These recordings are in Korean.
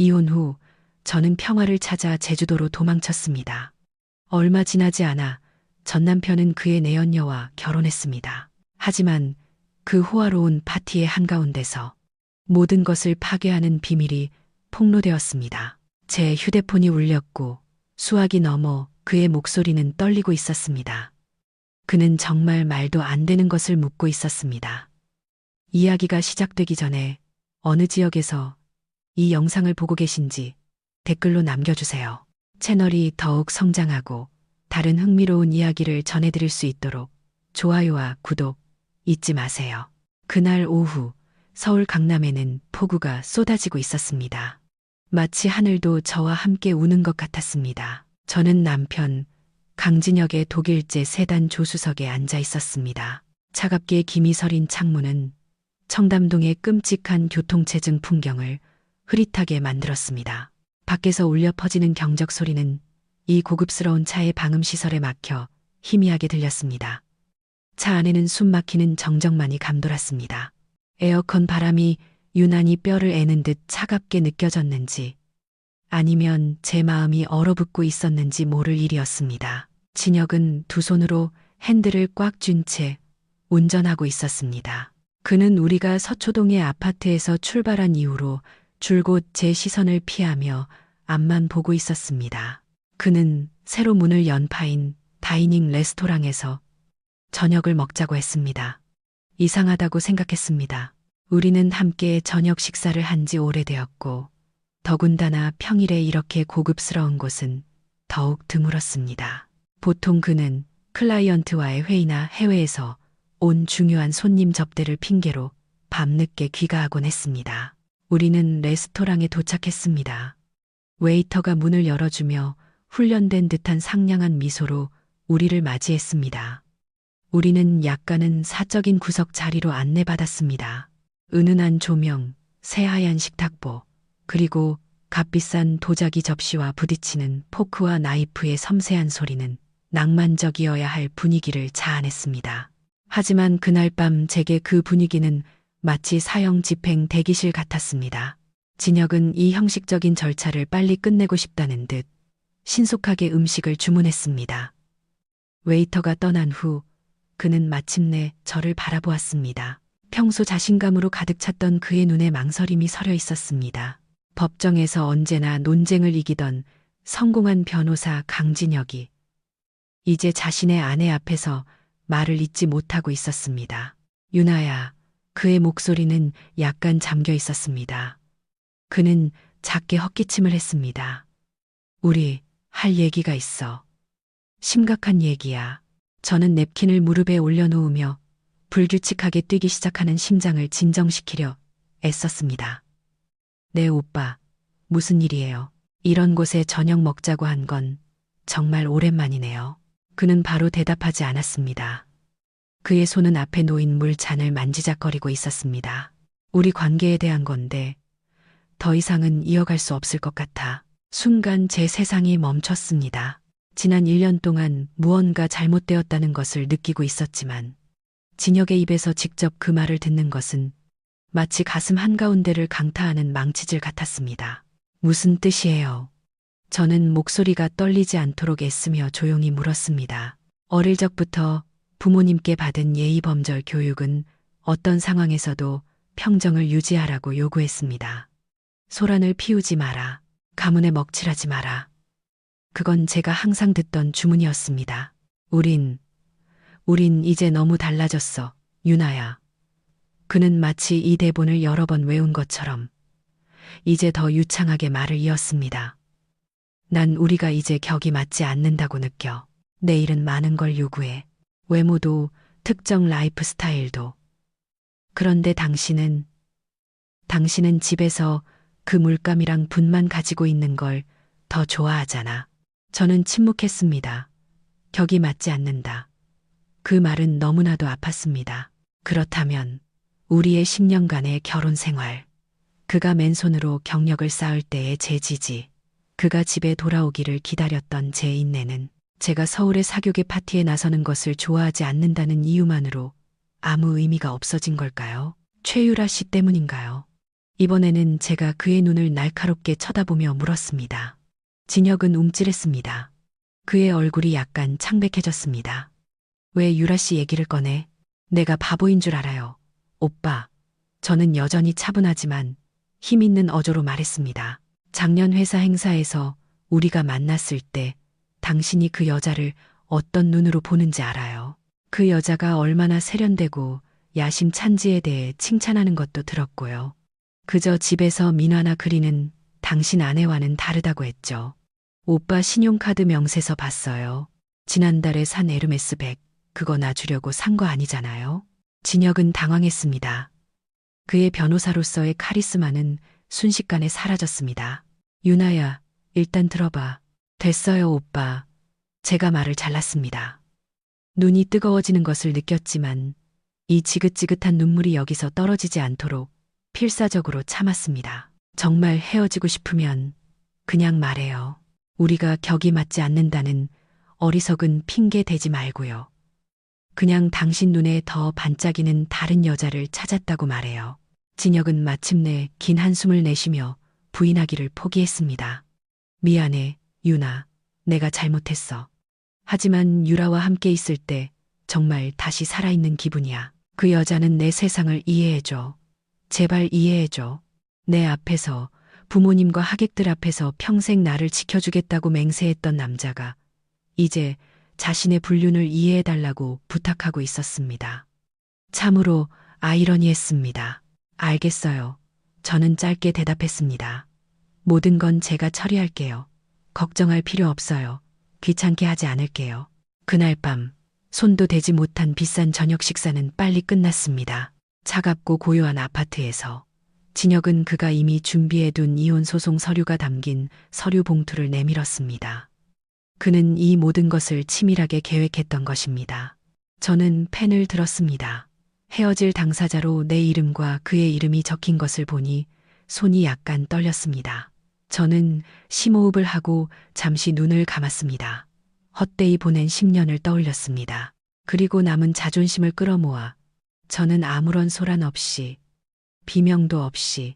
이혼 후 저는 평화를 찾아 제주도로 도망쳤습니다. 얼마 지나지 않아 전 남편은 그의 내연녀와 결혼했습니다. 하지만 그 호화로운 파티의 한가운데서 모든 것을 파괴하는 비밀이 폭로되었습니다. 제 휴대폰이 울렸고 수화기 너머 그의 목소리는 떨리고 있었습니다. 그는 정말 말도 안 되는 것을 묻고 있었습니다. 이야기가 시작되기 전에 어느 지역에서 이 영상을 보고 계신지 댓글로 남겨주세요. 채널이 더욱 성장하고 다른 흥미로운 이야기를 전해드릴 수 있도록 좋아요와 구독 잊지 마세요. 그날 오후 서울 강남에는 폭우가 쏟아지고 있었습니다. 마치 하늘도 저와 함께 우는 것 같았습니다. 저는 남편 강진혁의 독일제 세단 조수석에 앉아 있었습니다. 차갑게 김이 서린 창문은 청담동의 끔찍한 교통체증 풍경을 흐릿하게 만들었습니다. 밖에서 울려 퍼지는 경적 소리는 이 고급스러운 차의 방음시설에 막혀 희미하게 들렸습니다. 차 안에는 숨 막히는 정적만이 감돌았습니다. 에어컨 바람이 유난히 뼈를 애는 듯 차갑게 느껴졌는지 아니면 제 마음이 얼어붙고 있었는지 모를 일이었습니다. 진혁은 두 손으로 핸들을 꽉 쥔 채 운전하고 있었습니다. 그는 우리가 서초동의 아파트에서 출발한 이후로 줄곧 제 시선을 피하며 앞만 보고 있었습니다. 그는 새로 문을 연 파인 다이닝 레스토랑에서 저녁을 먹자고 했습니다. 이상하다고 생각했습니다. 우리는 함께 저녁 식사를 한 지 오래되었고 더군다나 평일에 이렇게 고급스러운 곳은 더욱 드물었습니다. 보통 그는 클라이언트와의 회의나 해외에서 온 중요한 손님 접대를 핑계로 밤늦게 귀가하곤 했습니다. 우리는 레스토랑에 도착했습니다. 웨이터가 문을 열어주며 훈련된 듯한 상냥한 미소로 우리를 맞이했습니다. 우리는 약간은 사적인 구석 자리로 안내받았습니다. 은은한 조명, 새하얀 식탁보, 그리고 값비싼 도자기 접시와 부딪히는 포크와 나이프의 섬세한 소리는 낭만적이어야 할 분위기를 자아냈습니다. 하지만 그날 밤 제게 그 분위기는 마치 사형 집행 대기실 같았습니다. 진혁은 이 형식적인 절차를 빨리 끝내고 싶다는 듯 신속하게 음식을 주문했습니다. 웨이터가 떠난 후 그는 마침내 저를 바라보았습니다. 평소 자신감으로 가득 찼던 그의 눈에 망설임이 서려 있었습니다. 법정에서 언제나 논쟁을 이기던 성공한 변호사 강진혁이 이제 자신의 아내 앞에서 말을 잇지 못하고 있었습니다. 유나야, 그의 목소리는 약간 잠겨 있었습니다. 그는 작게 헛기침을 했습니다. 우리 할 얘기가 있어. 심각한 얘기야. 저는 냅킨을 무릎에 올려놓으며 불규칙하게 뛰기 시작하는 심장을 진정시키려 애썼습니다. 네, 오빠. 무슨 일이에요? 이런 곳에 저녁 먹자고 한 건 정말 오랜만이네요. 그는 바로 대답하지 않았습니다. 그의 손은 앞에 놓인 물잔을 만지작거리고 있었습니다. 우리 관계에 대한 건데 더 이상은 이어갈 수 없을 것 같아. 순간 제 세상이 멈췄습니다. 지난 1년 동안 무언가 잘못되었다는 것을 느끼고 있었지만 진혁의 입에서 직접 그 말을 듣는 것은 마치 가슴 한가운데를 강타하는 망치질 같았습니다. 무슨 뜻이에요? 저는 목소리가 떨리지 않도록 애쓰며 조용히 물었습니다. 어릴 적부터 부모님께 받은 예의범절 교육은 어떤 상황에서도 평정을 유지하라고 요구했습니다. 소란을 피우지 마라. 가문에 먹칠하지 마라. 그건 제가 항상 듣던 주문이었습니다. 우린 이제 너무 달라졌어, 유나야. 그는 마치 이 대본을 여러 번 외운 것처럼 이제 더 유창하게 말을 이었습니다. 난 우리가 이제 격이 맞지 않는다고 느껴. 내일은 많은 걸 요구해. 외모도 특정 라이프 스타일도. 그런데 당신은 집에서 그 물감이랑 붓만 가지고 있는 걸 더 좋아하잖아. 저는 침묵했습니다. 격이 맞지 않는다. 그 말은 너무나도 아팠습니다. 그렇다면 우리의 10년간의 결혼 생활, 그가 맨손으로 경력을 쌓을 때의 제 지지, 그가 집에 돌아오기를 기다렸던 제 인내는 제가 서울의 사교계 파티에 나서는 것을 좋아하지 않는다는 이유만으로 아무 의미가 없어진 걸까요? 최유라 씨 때문인가요? 이번에는 제가 그의 눈을 날카롭게 쳐다보며 물었습니다. 진혁은 움찔했습니다. 그의 얼굴이 약간 창백해졌습니다. 왜 유라 씨 얘기를 꺼내? 내가 바보인 줄 알아요. 오빠, 저는 여전히 차분하지만 힘 있는 어조로 말했습니다. 작년 회사 행사에서 우리가 만났을 때 당신이 그 여자를 어떤 눈으로 보는지 알아요. 그 여자가 얼마나 세련되고 야심찬지에 대해 칭찬하는 것도 들었고요. 그저 집에서 민화나 그리는 당신 아내와는 다르다고 했죠. 오빠 신용카드 명세서 봤어요. 지난달에 산 에르메스 백, 그거 나 주려고 산 거 아니잖아요. 진혁은 당황했습니다. 그의 변호사로서의 카리스마는 순식간에 사라졌습니다. 유나야, 일단 들어봐. 됐어요, 오빠. 제가 말을 잘랐습니다. 눈이 뜨거워지는 것을 느꼈지만 이 지긋지긋한 눈물이 여기서 떨어지지 않도록 필사적으로 참았습니다. 정말 헤어지고 싶으면 그냥 말해요. 우리가 격이 맞지 않는다는 어리석은 핑계 대지 말고요. 그냥 당신 눈에 더 반짝이는 다른 여자를 찾았다고 말해요. 진혁은 마침내 긴 한숨을 내쉬며 부인하기를 포기했습니다. 미안해, 유나. 내가 잘못했어. 하지만 유라와 함께 있을 때 정말 다시 살아있는 기분이야. 그 여자는 내 세상을 이해해줘. 제발 이해해줘. 내 앞에서, 부모님과 하객들 앞에서 평생 나를 지켜주겠다고 맹세했던 남자가 이제 자신의 불륜을 이해해달라고 부탁하고 있었습니다. 참으로 아이러니했습니다. 알겠어요. 저는 짧게 대답했습니다. 모든 건 제가 처리할게요. 걱정할 필요 없어요. 귀찮게 하지 않을게요. 그날 밤 손도 대지 못한 비싼 저녁 식사는 빨리 끝났습니다. 차갑고 고요한 아파트에서 진혁은 그가 이미 준비해둔 이혼 소송 서류가 담긴 서류 봉투를 내밀었습니다. 그는 이 모든 것을 치밀하게 계획했던 것입니다. 저는 펜을 들었습니다. 헤어질 당사자로 내 이름과 그의 이름이 적힌 것을 보니 손이 약간 떨렸습니다. 저는 심호흡을 하고 잠시 눈을 감았습니다. 헛되이 보낸 10년을 떠올렸습니다. 그리고 남은 자존심을 끌어모아 저는 아무런 소란 없이, 비명도 없이,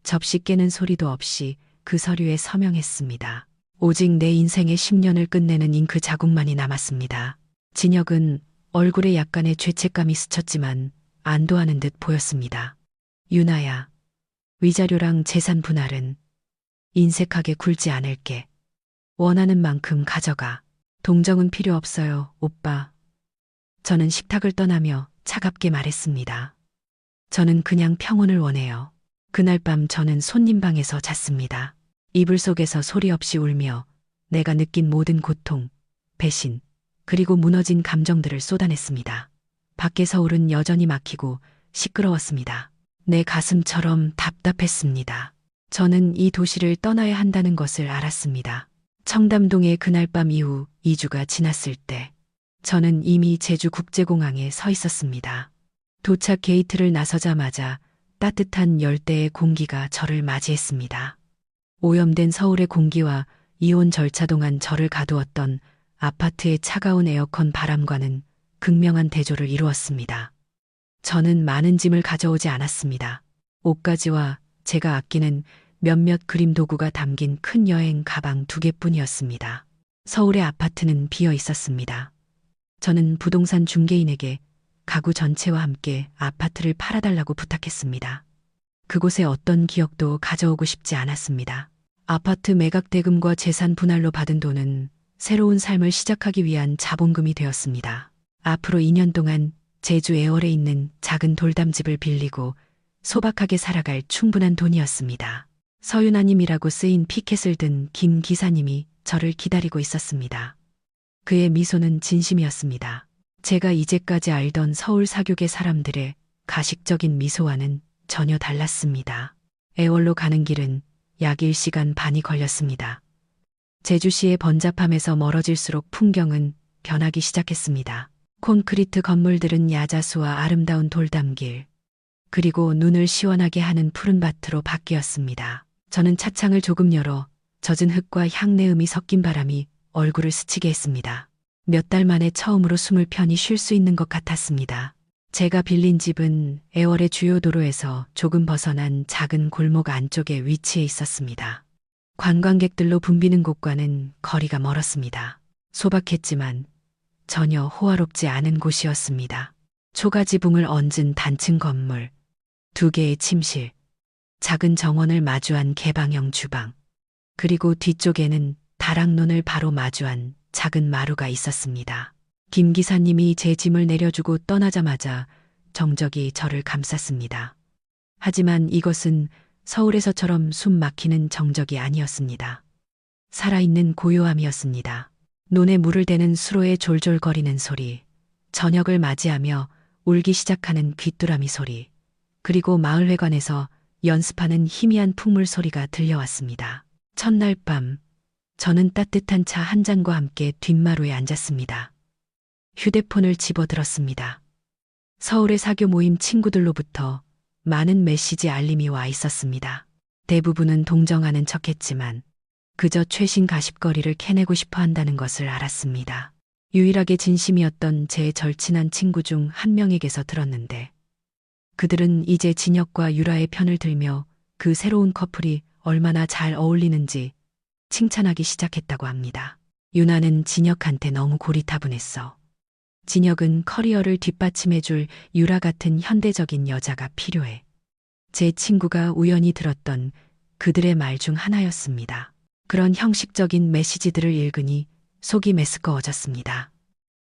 접시 깨는 소리도 없이 그 서류에 서명했습니다. 오직 내 인생의 10년을 끝내는 잉크 자국만이 남았습니다. 진혁은 얼굴에 약간의 죄책감이 스쳤지만 안도하는 듯 보였습니다. 유나야, 위자료랑 재산 분할은 인색하게 굴지 않을게. 원하는 만큼 가져가. 동정은 필요 없어요, 오빠. 저는 식탁을 떠나며 차갑게 말했습니다. 저는 그냥 평온을 원해요. 그날 밤 저는 손님 방에서 잤습니다. 이불 속에서 소리 없이 울며 내가 느낀 모든 고통, 배신, 그리고 무너진 감정들을 쏟아냈습니다. 밖의 서울은 여전히 막히고 시끄러웠습니다. 내 가슴처럼 답답했습니다. 저는 이 도시를 떠나야 한다는 것을 알았습니다. 청담동의 그날 밤 이후 2주가 지났을 때 저는 이미 제주국제공항에 서 있었습니다. 도착 게이트를 나서자마자 따뜻한 열대의 공기가 저를 맞이했습니다. 오염된 서울의 공기와 이혼 절차 동안 저를 가두었던 아파트의 차가운 에어컨 바람과는 극명한 대조를 이루었습니다. 저는 많은 짐을 가져오지 않았습니다. 옷가지와 제가 아끼는 몇몇 그림 도구가 담긴 큰 여행 가방 2개뿐이었습니다. 서울의 아파트는 비어 있었습니다. 저는 부동산 중개인에게 가구 전체와 함께 아파트를 팔아달라고 부탁했습니다. 그곳에 어떤 기억도 가져오고 싶지 않았습니다. 아파트 매각 대금과 재산 분할로 받은 돈은 새로운 삶을 시작하기 위한 자본금이 되었습니다. 앞으로 2년 동안 제주 애월에 있는 작은 돌담집을 빌리고 소박하게 살아갈 충분한 돈이었습니다. 서윤아님이라고 쓰인 피켓을 든 김 기사님이 저를 기다리고 있었습니다. 그의 미소는 진심이었습니다. 제가 이제까지 알던 서울 사교계 사람들의 가식적인 미소와는 전혀 달랐습니다. 애월로 가는 길은 약 1시간 반이 걸렸습니다. 제주시의 번잡함에서 멀어질수록 풍경은 변하기 시작했습니다. 콘크리트 건물들은 야자수와 아름다운 돌담길, 그리고 눈을 시원하게 하는 푸른 밭으로 바뀌었습니다. 저는 차창을 조금 열어 젖은 흙과 향내음이 섞인 바람이 얼굴을 스치게 했습니다. 몇 달 만에 처음으로 숨을 편히 쉴 수 있는 것 같았습니다. 제가 빌린 집은 애월의 주요 도로에서 조금 벗어난 작은 골목 안쪽에 위치해 있었습니다. 관광객들로 붐비는 곳과는 거리가 멀었습니다. 소박했지만 전혀 호화롭지 않은 곳이었습니다. 초가지붕을 얹은 단층 건물, 두 개의 침실, 작은 정원을 마주한 개방형 주방, 그리고 뒤쪽에는 다락론을 바로 마주한 작은 마루가 있었습니다. 김 기사님이 제 짐을 내려주고 떠나자마자 정적이 저를 감쌌습니다. 하지만 이것은 서울에서처럼 숨 막히는 정적이 아니었습니다. 살아있는 고요함이었습니다. 논에 물을 대는 수로의 졸졸거리는 소리, 저녁을 맞이하며 울기 시작하는 귀뚜라미 소리, 그리고 마을회관에서 연습하는 희미한 풍물 소리가 들려왔습니다. 첫날 밤, 저는 따뜻한 차 한 잔과 함께 뒷마루에 앉았습니다. 휴대폰을 집어들었습니다. 서울의 사교 모임 친구들로부터 많은 메시지 알림이 와 있었습니다. 대부분은 동정하는 척했지만 그저 최신 가십거리를 캐내고 싶어 한다는 것을 알았습니다. 유일하게 진심이었던 제 절친한 친구 중 한 명에게서 들었는데 그들은 이제 진혁과 유라의 편을 들며 그 새로운 커플이 얼마나 잘 어울리는지 칭찬하기 시작했다고 합니다. 유나는 진혁한테 너무 고리타분했어. 진혁은 커리어를 뒷받침해줄 유라 같은 현대적인 여자가 필요해. 제 친구가 우연히 들었던 그들의 말 중 하나였습니다. 그런 형식적인 메시지들을 읽으니 속이 메스꺼워졌습니다.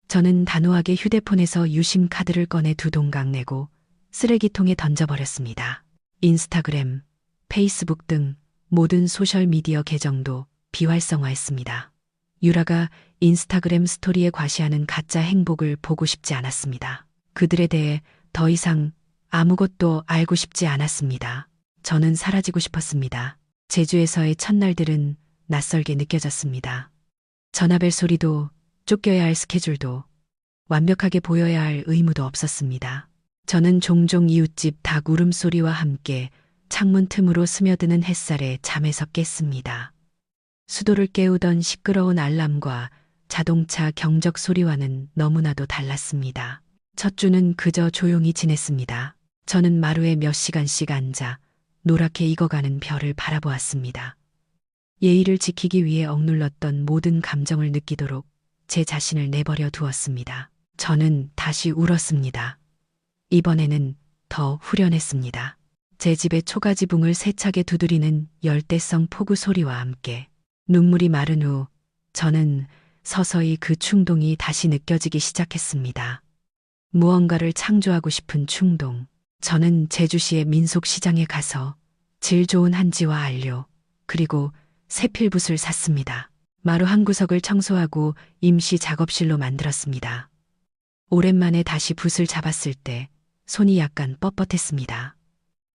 저는 단호하게 휴대폰에서 유심 카드를 꺼내 두 동강 내고 쓰레기통에 던져버렸습니다. 인스타그램, 페이스북 등 모든 소셜미디어 계정도 비활성화했습니다. 유라가 인스타그램 스토리에 과시하는 가짜 행복을 보고 싶지 않았습니다. 그들에 대해 더 이상 아무것도 알고 싶지 않았습니다. 저는 사라지고 싶었습니다. 제주에서의 첫날들은 낯설게 느껴졌습니다. 전화벨 소리도 쫓겨야 할 스케줄도 완벽하게 보여야 할 의무도 없었습니다. 저는 종종 이웃집 닭 울음소리와 함께 창문 틈으로 스며드는 햇살에 잠에서 깼습니다. 수도를 깨우던 시끄러운 알람과 자동차 경적 소리와는 너무나도 달랐습니다. 첫 주는 그저 조용히 지냈습니다. 저는 마루에 몇 시간씩 앉아 노랗게 익어가는 별을 바라보았습니다. 예의를 지키기 위해 억눌렀던 모든 감정을 느끼도록 제 자신을 내버려 두었습니다. 저는 다시 울었습니다. 이번에는 더 후련했습니다. 제 집의 초가지붕을 세차게 두드리는 열대성 폭우 소리와 함께 눈물이 마른 후 저는 서서히 그 충동이 다시 느껴지기 시작했습니다. 무언가를 창조하고 싶은 충동. 저는 제주시의 민속시장에 가서 질 좋은 한지와 안료, 그리고 세필붓을 샀습니다. 마루 한 구석을 청소하고 임시 작업실로 만들었습니다. 오랜만에 다시 붓을 잡았을 때 손이 약간 뻣뻣했습니다.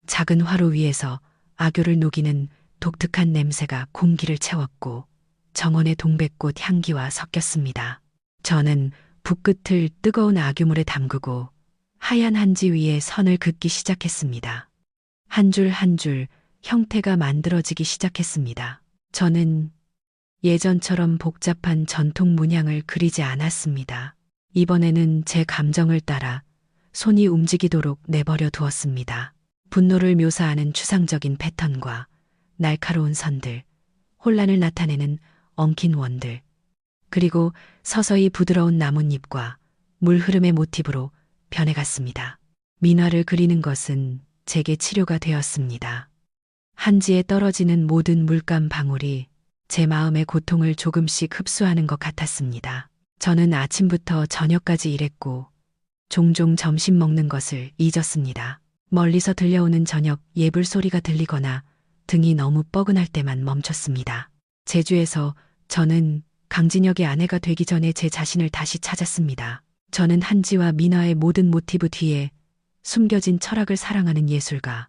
작은 화로 위에서 아교를 녹이는 독특한 냄새가 공기를 채웠고 정원의 동백꽃 향기와 섞였습니다. 저는 붓끝을 뜨거운 아교물에 담그고 하얀 한지 위에 선을 긋기 시작했습니다. 한 줄 한 줄 형태가 만들어지기 시작했습니다. 저는 예전처럼 복잡한 전통 문양을 그리지 않았습니다. 이번에는 제 감정을 따라 손이 움직이도록 내버려 두었습니다. 분노를 묘사하는 추상적인 패턴과 날카로운 선들, 혼란을 나타내는 엉킨 원들, 그리고 서서히 부드러운 나뭇잎과 물 흐름의 모티브로 변해갔습니다. 민화를 그리는 것은 제게 치료가 되었습니다. 한지에 떨어지는 모든 물감 방울이 제 마음의 고통을 조금씩 흡수하는 것 같았습니다. 저는 아침부터 저녁까지 일했고 종종 점심 먹는 것을 잊었습니다. 멀리서 들려오는 저녁 예불 소리가 들리거나 등이 너무 뻐근할 때만 멈췄습니다. 제주에서 저는 강진혁의 아내가 되기 전에 제 자신을 다시 찾았습니다. 저는 한지와 민화의 모든 모티브 뒤에 숨겨진 철학을 사랑하는 예술가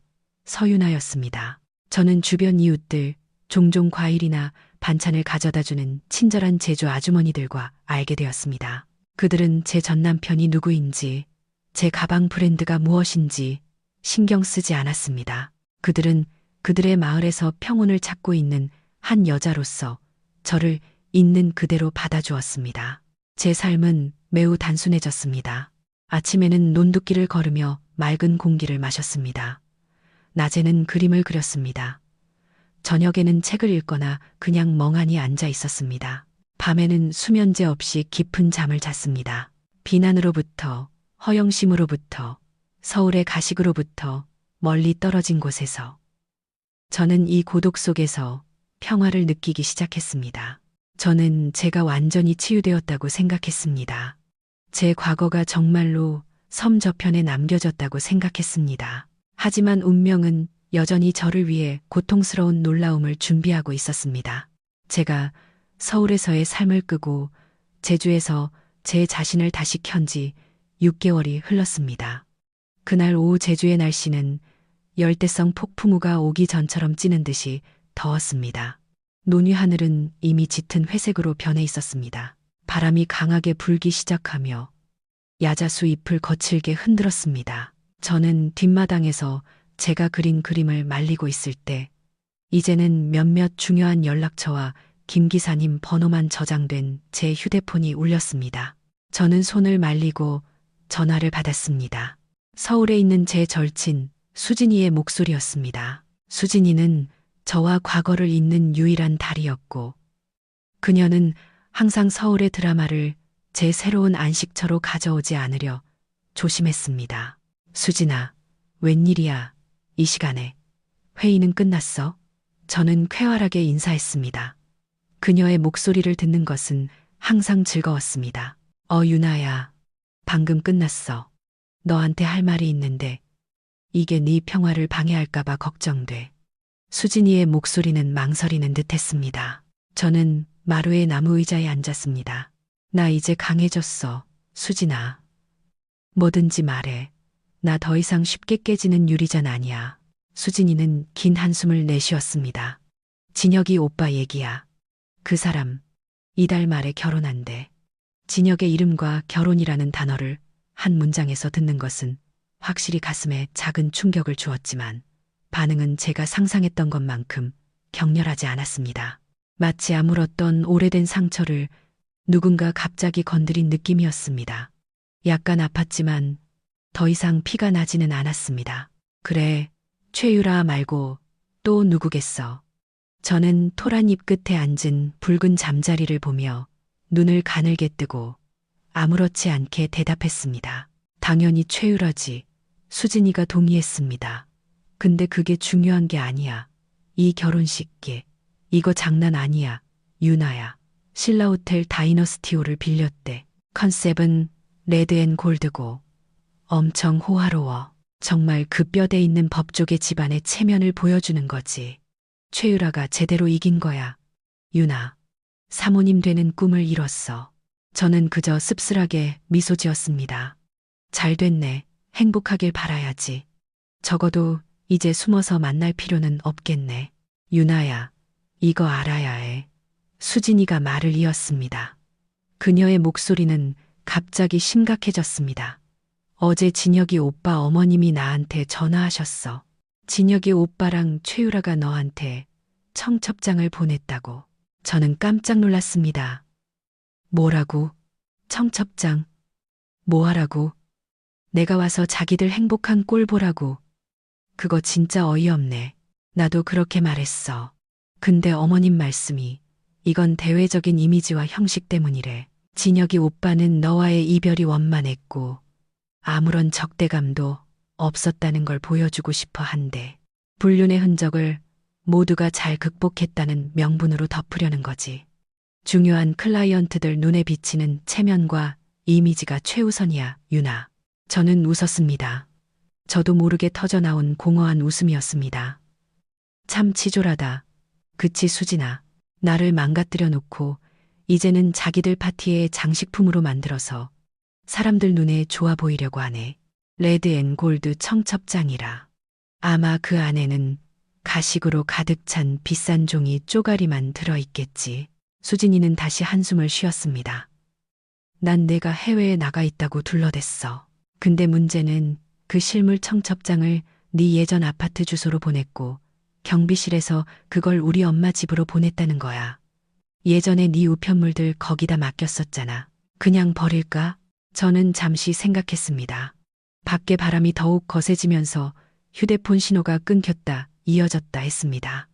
서윤아였습니다. 저는 주변 이웃들, 종종 과일이나 반찬을 가져다주는 친절한 제주 아주머니들과 알게 되었습니다. 그들은 제 전 남편이 누구인지, 제 가방 브랜드가 무엇인지 신경 쓰지 않았습니다. 그들은 그들의 마을에서 평온을 찾고 있는 한 여자로서 저를 있는 그대로 받아주었습니다. 제 삶은 매우 단순해졌습니다. 아침에는 논두길을 걸으며 맑은 공기를 마셨습니다. 낮에는 그림을 그렸습니다. 저녁에는 책을 읽거나 그냥 멍하니 앉아 있었습니다. 밤에는 수면제 없이 깊은 잠을 잤습니다. 비난으로부터, 허영심으로부터, 서울의 가식으로부터, 멀리 떨어진 곳에서. 저는 이 고독 속에서 평화를 느끼기 시작했습니다. 저는 제가 완전히 치유되었다고 생각했습니다. 제 과거가 정말로 섬 저편에 남겨졌다고 생각했습니다. 하지만 운명은 여전히 저를 위해 고통스러운 놀라움을 준비하고 있었습니다. 제가 서울에서의 삶을 끄고 제주에서 제 자신을 다시 켠 지 6개월이 흘렀습니다. 그날 오후 제주의 날씨는 열대성 폭풍우가 오기 전처럼 찌는 듯이 더웠습니다. 논 위 하늘은 이미 짙은 회색으로 변해 있었습니다. 바람이 강하게 불기 시작하며 야자수 잎을 거칠게 흔들었습니다. 저는 뒷마당에서 제가 그린 그림을 말리고 있을 때 이제는 몇몇 중요한 연락처와 김 기사님 번호만 저장된 제 휴대폰이 울렸습니다. 저는 손을 말리고 전화를 받았습니다. 서울에 있는 제 절친 수진이의 목소리였습니다. 수진이는 저와 과거를 잇는 유일한 달이었고 그녀는 항상 서울의 드라마를 제 새로운 안식처로 가져오지 않으려 조심했습니다. 수진아, 웬일이야? 이 시간에. 회의는 끝났어? 저는 쾌활하게 인사했습니다. 그녀의 목소리를 듣는 것은 항상 즐거웠습니다. 유나야, 방금 끝났어. 너한테 할 말이 있는데 이게 네 평화를 방해할까봐 걱정돼. 수진이의 목소리는 망설이는 듯했습니다. 저는 마루의 나무 의자에 앉았습니다. 나 이제 강해졌어, 수진아. 뭐든지 말해. 나 더 이상 쉽게 깨지는 유리잔 아니야. 수진이는 긴 한숨을 내쉬었습니다. 진혁이 오빠 얘기야. 그 사람 이달 말에 결혼한대. 진혁의 이름과 결혼이라는 단어를 한 문장에서 듣는 것은 확실히 가슴에 작은 충격을 주었지만 반응은 제가 상상했던 것만큼 격렬하지 않았습니다. 마치 아물었던 오래된 상처를 누군가 갑자기 건드린 느낌이었습니다. 약간 아팠지만 더 이상 피가 나지는 않았습니다. 그래, 최유라 말고 또 누구겠어. 저는 토란잎 끝에 앉은 붉은 잠자리를 보며 눈을 가늘게 뜨고 아무렇지 않게 대답했습니다. 당연히 최유라지. 수진이가 동의했습니다. 근데 그게 중요한 게 아니야. 이 결혼식계. 이거 장난 아니야. 유나야. 신라호텔 다이너스티호를 빌렸대. 컨셉은 레드 앤 골드고 엄청 호화로워. 정말 그 뼈대 있는 법조계 집안의 체면을 보여주는 거지. 최유라가 제대로 이긴 거야. 유나. 사모님 되는 꿈을 이뤘어. 저는 그저 씁쓸하게 미소 지었습니다. 잘 됐네. 행복하길 바라야지. 적어도 이제 숨어서 만날 필요는 없겠네. 유나야, 이거 알아야 해. 수진이가 말을 이었습니다. 그녀의 목소리는 갑자기 심각해졌습니다. 어제 진혁이 오빠 어머님이 나한테 전화하셨어. 진혁이 오빠랑 최유라가 너한테 청첩장을 보냈다고. 저는 깜짝 놀랐습니다. 뭐라고? 청첩장. 뭐하라고? 내가 와서 자기들 행복한 꼴 보라고. 그거 진짜 어이없네. 나도 그렇게 말했어. 근데 어머님 말씀이 이건 대외적인 이미지와 형식 때문이래. 진혁이 오빠는 너와의 이별이 원만했고 아무런 적대감도 없었다는 걸 보여주고 싶어 한대. 불륜의 흔적을 모두가 잘 극복했다는 명분으로 덮으려는 거지. 중요한 클라이언트들 눈에 비치는 체면과 이미지가 최우선이야, 유나. 저는 웃었습니다. 저도 모르게 터져나온 공허한 웃음이었습니다. 참 치졸하다. 그치 수진아. 나를 망가뜨려 놓고 이제는 자기들 파티의 장식품으로 만들어서 사람들 눈에 좋아 보이려고 하네. 레드 앤 골드 청첩장이라. 아마 그 안에는 가식으로 가득 찬 비싼 종이 쪼가리만 들어있겠지. 수진이는 다시 한숨을 쉬었습니다. 난 내가 해외에 나가 있다고 둘러댔어. 근데 문제는 그 실물 청첩장을 네 예전 아파트 주소로 보냈고 경비실에서 그걸 우리 엄마 집으로 보냈다는 거야. 예전에 네 우편물들 거기다 맡겼었잖아. 그냥 버릴까? 저는 잠시 생각했습니다. 밖에 바람이 더욱 거세지면서 휴대폰 신호가 끊겼다, 이어졌다 했습니다.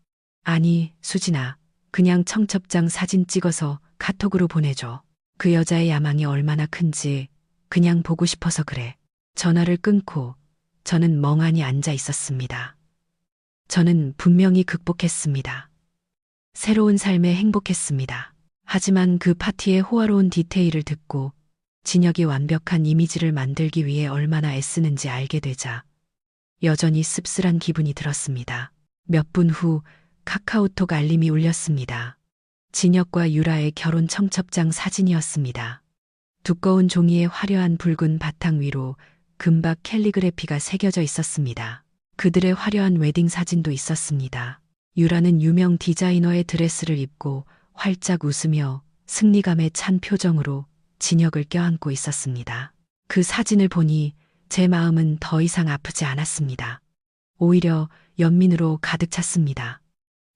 아니, 수진아. 그냥 청첩장 사진 찍어서 카톡으로 보내줘. 그 여자의 야망이 얼마나 큰지 그냥 보고 싶어서 그래. 전화를 끊고 저는 멍하니 앉아 있었습니다. 저는 분명히 극복했습니다. 새로운 삶에 행복했습니다. 하지만 그 파티의 호화로운 디테일을 듣고 진혁이 완벽한 이미지를 만들기 위해 얼마나 애쓰는지 알게 되자 여전히 씁쓸한 기분이 들었습니다. 몇 분 후 카카오톡 알림이 울렸습니다. 진혁과 유라의 결혼 청첩장 사진이었습니다. 두꺼운 종이에 화려한 붉은 바탕 위로 금박 캘리그래피가 새겨져 있었습니다. 그들의 화려한 웨딩 사진도 있었습니다. 유라는 유명 디자이너의 드레스를 입고 활짝 웃으며 승리감에 찬 표정으로 진혁을 껴안고 있었습니다. 그 사진을 보니 제 마음은 더 이상 아프지 않았습니다. 오히려 연민으로 가득 찼습니다.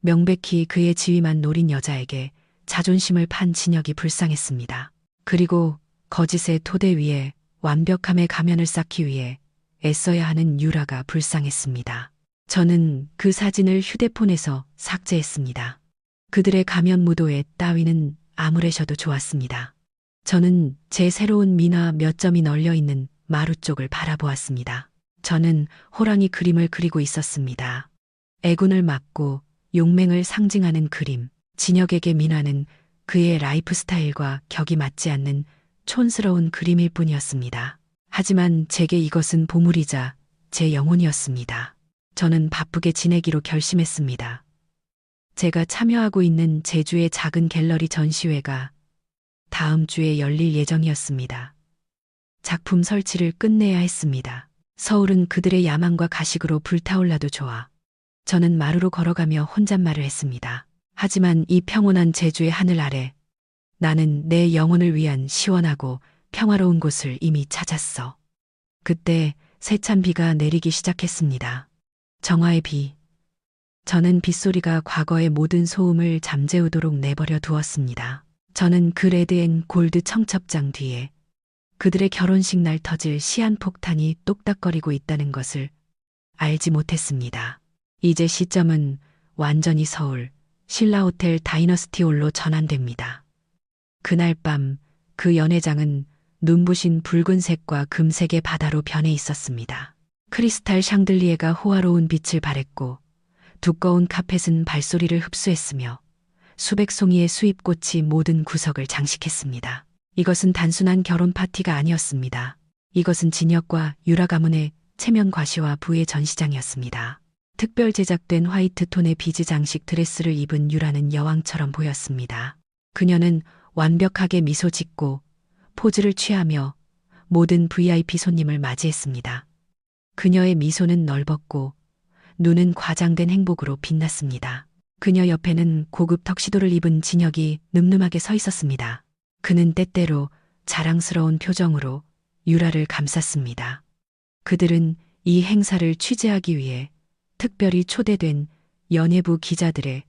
명백히 그의 지위만 노린 여자에게 자존심을 판 진혁이 불쌍했습니다. 그리고 거짓의 토대 위에 완벽함의 가면을 쌓기 위해 애써야 하는 유라가 불쌍했습니다. 저는 그 사진을 휴대폰에서 삭제했습니다. 그들의 가면 무도회 따위는 아무래셔도 좋았습니다. 저는 제 새로운 미나 몇 점이 널려 있는 마루 쪽을 바라보았습니다. 저는 호랑이 그림을 그리고 있었습니다. 애군을 막고 용맹을 상징하는 그림. 진혁에게 미나는 그의 라이프 스타일과 격이 맞지 않는 촌스러운 그림일 뿐이었습니다. 하지만 제게 이것은 보물이자 제 영혼이었습니다. 저는 바쁘게 지내기로 결심했습니다. 제가 참여하고 있는 제주의 작은 갤러리 전시회가 다음 주에 열릴 예정이었습니다. 작품 설치를 끝내야 했습니다. 서울은 그들의 야망과 가식으로 불타올라도 좋아. 저는 마루로 걸어가며 혼잣말을 했습니다. 하지만 이 평온한 제주의 하늘 아래 나는 내 영혼을 위한 시원하고 평화로운 곳을 이미 찾았어. 그때 세찬 비가 내리기 시작했습니다. 정화의 비. 저는 빗소리가 과거의 모든 소음을 잠재우도록 내버려 두었습니다. 저는 그 레드 앤 골드 청첩장 뒤에 그들의 결혼식 날 터질 시한폭탄이 똑딱거리고 있다는 것을 알지 못했습니다. 이제 시점은 완전히 서울 신라호텔 다이너스티홀로 전환됩니다. 그날 밤 그 연회장은 눈부신 붉은색과 금색의 바다로 변해 있었습니다. 크리스탈 샹들리에가 호화로운 빛을 발했고 두꺼운 카펫은 발소리를 흡수했으며 수백 송이의 수잎꽃이 모든 구석을 장식했습니다. 이것은 단순한 결혼 파티가 아니었습니다. 이것은 진혁과 유라 가문의 체면 과시와 부의 전시장이었습니다. 특별 제작된 화이트 톤의 비즈 장식 드레스를 입은 유라는 여왕처럼 보였습니다. 그녀는 완벽하게 미소 짓고 포즈를 취하며 모든 VIP 손님을 맞이했습니다. 그녀의 미소는 넓었고 눈은 과장된 행복으로 빛났습니다. 그녀 옆에는 고급 턱시도를 입은 진혁이 늠름하게 서 있었습니다. 그는 때때로 자랑스러운 표정으로 유라를 감쌌습니다. 그들은 이 행사를 취재하기 위해 특별히 초대된 연예부 기자들의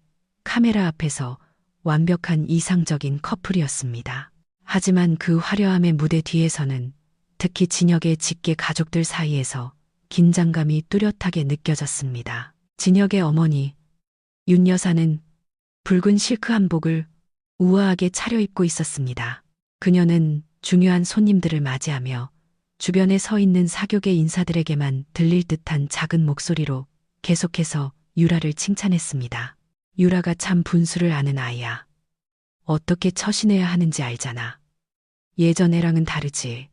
카메라 앞에서 완벽한 이상적인 커플이었습니다. 하지만 그 화려함의 무대 뒤에서는 특히 진혁의 직계 가족들 사이에서 긴장감이 뚜렷하게 느껴졌습니다. 진혁의 어머니 윤 여사는 붉은 실크 한복을 우아하게 차려입고 있었습니다. 그녀는 중요한 손님들을 맞이하며 주변에 서 있는 사교계 인사들에게만 들릴 듯한 작은 목소리로 계속해서 유라를 칭찬했습니다. 유라가 참 분수를 아는 아이야. 어떻게 처신해야 하는지 알잖아. 예전 애랑은 다르지.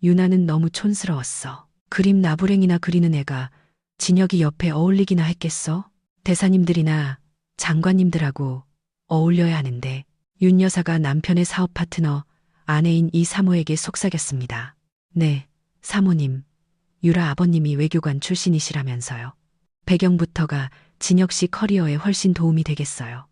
유나는 너무 촌스러웠어. 그림 나부랭이나 그리는 애가 진혁이 옆에 어울리기나 했겠어? 대사님들이나 장관님들하고 어울려야 하는데. 윤 여사가 남편의 사업 파트너 아내인 이 사모에게 속삭였습니다. 네, 사모님. 유라 아버님이 외교관 출신이시라면서요. 배경부터가 진혁 씨 커리어에 훨씬 도움이 되겠어요.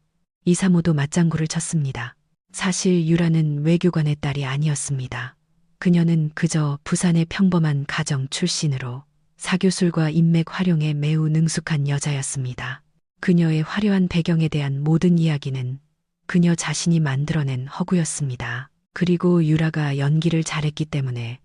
이 사모도 맞장구를 쳤습니다. 사실 유라는 외교관의 딸이 아니었습니다. 그녀는 그저 부산의 평범한 가정 출신으로 사교술과 인맥 활용에 매우 능숙한 여자였습니다. 그녀의 화려한 배경에 대한 모든 이야기는 그녀 자신이 만들어낸 허구였습니다. 그리고 유라가 연기를 잘했기 때문에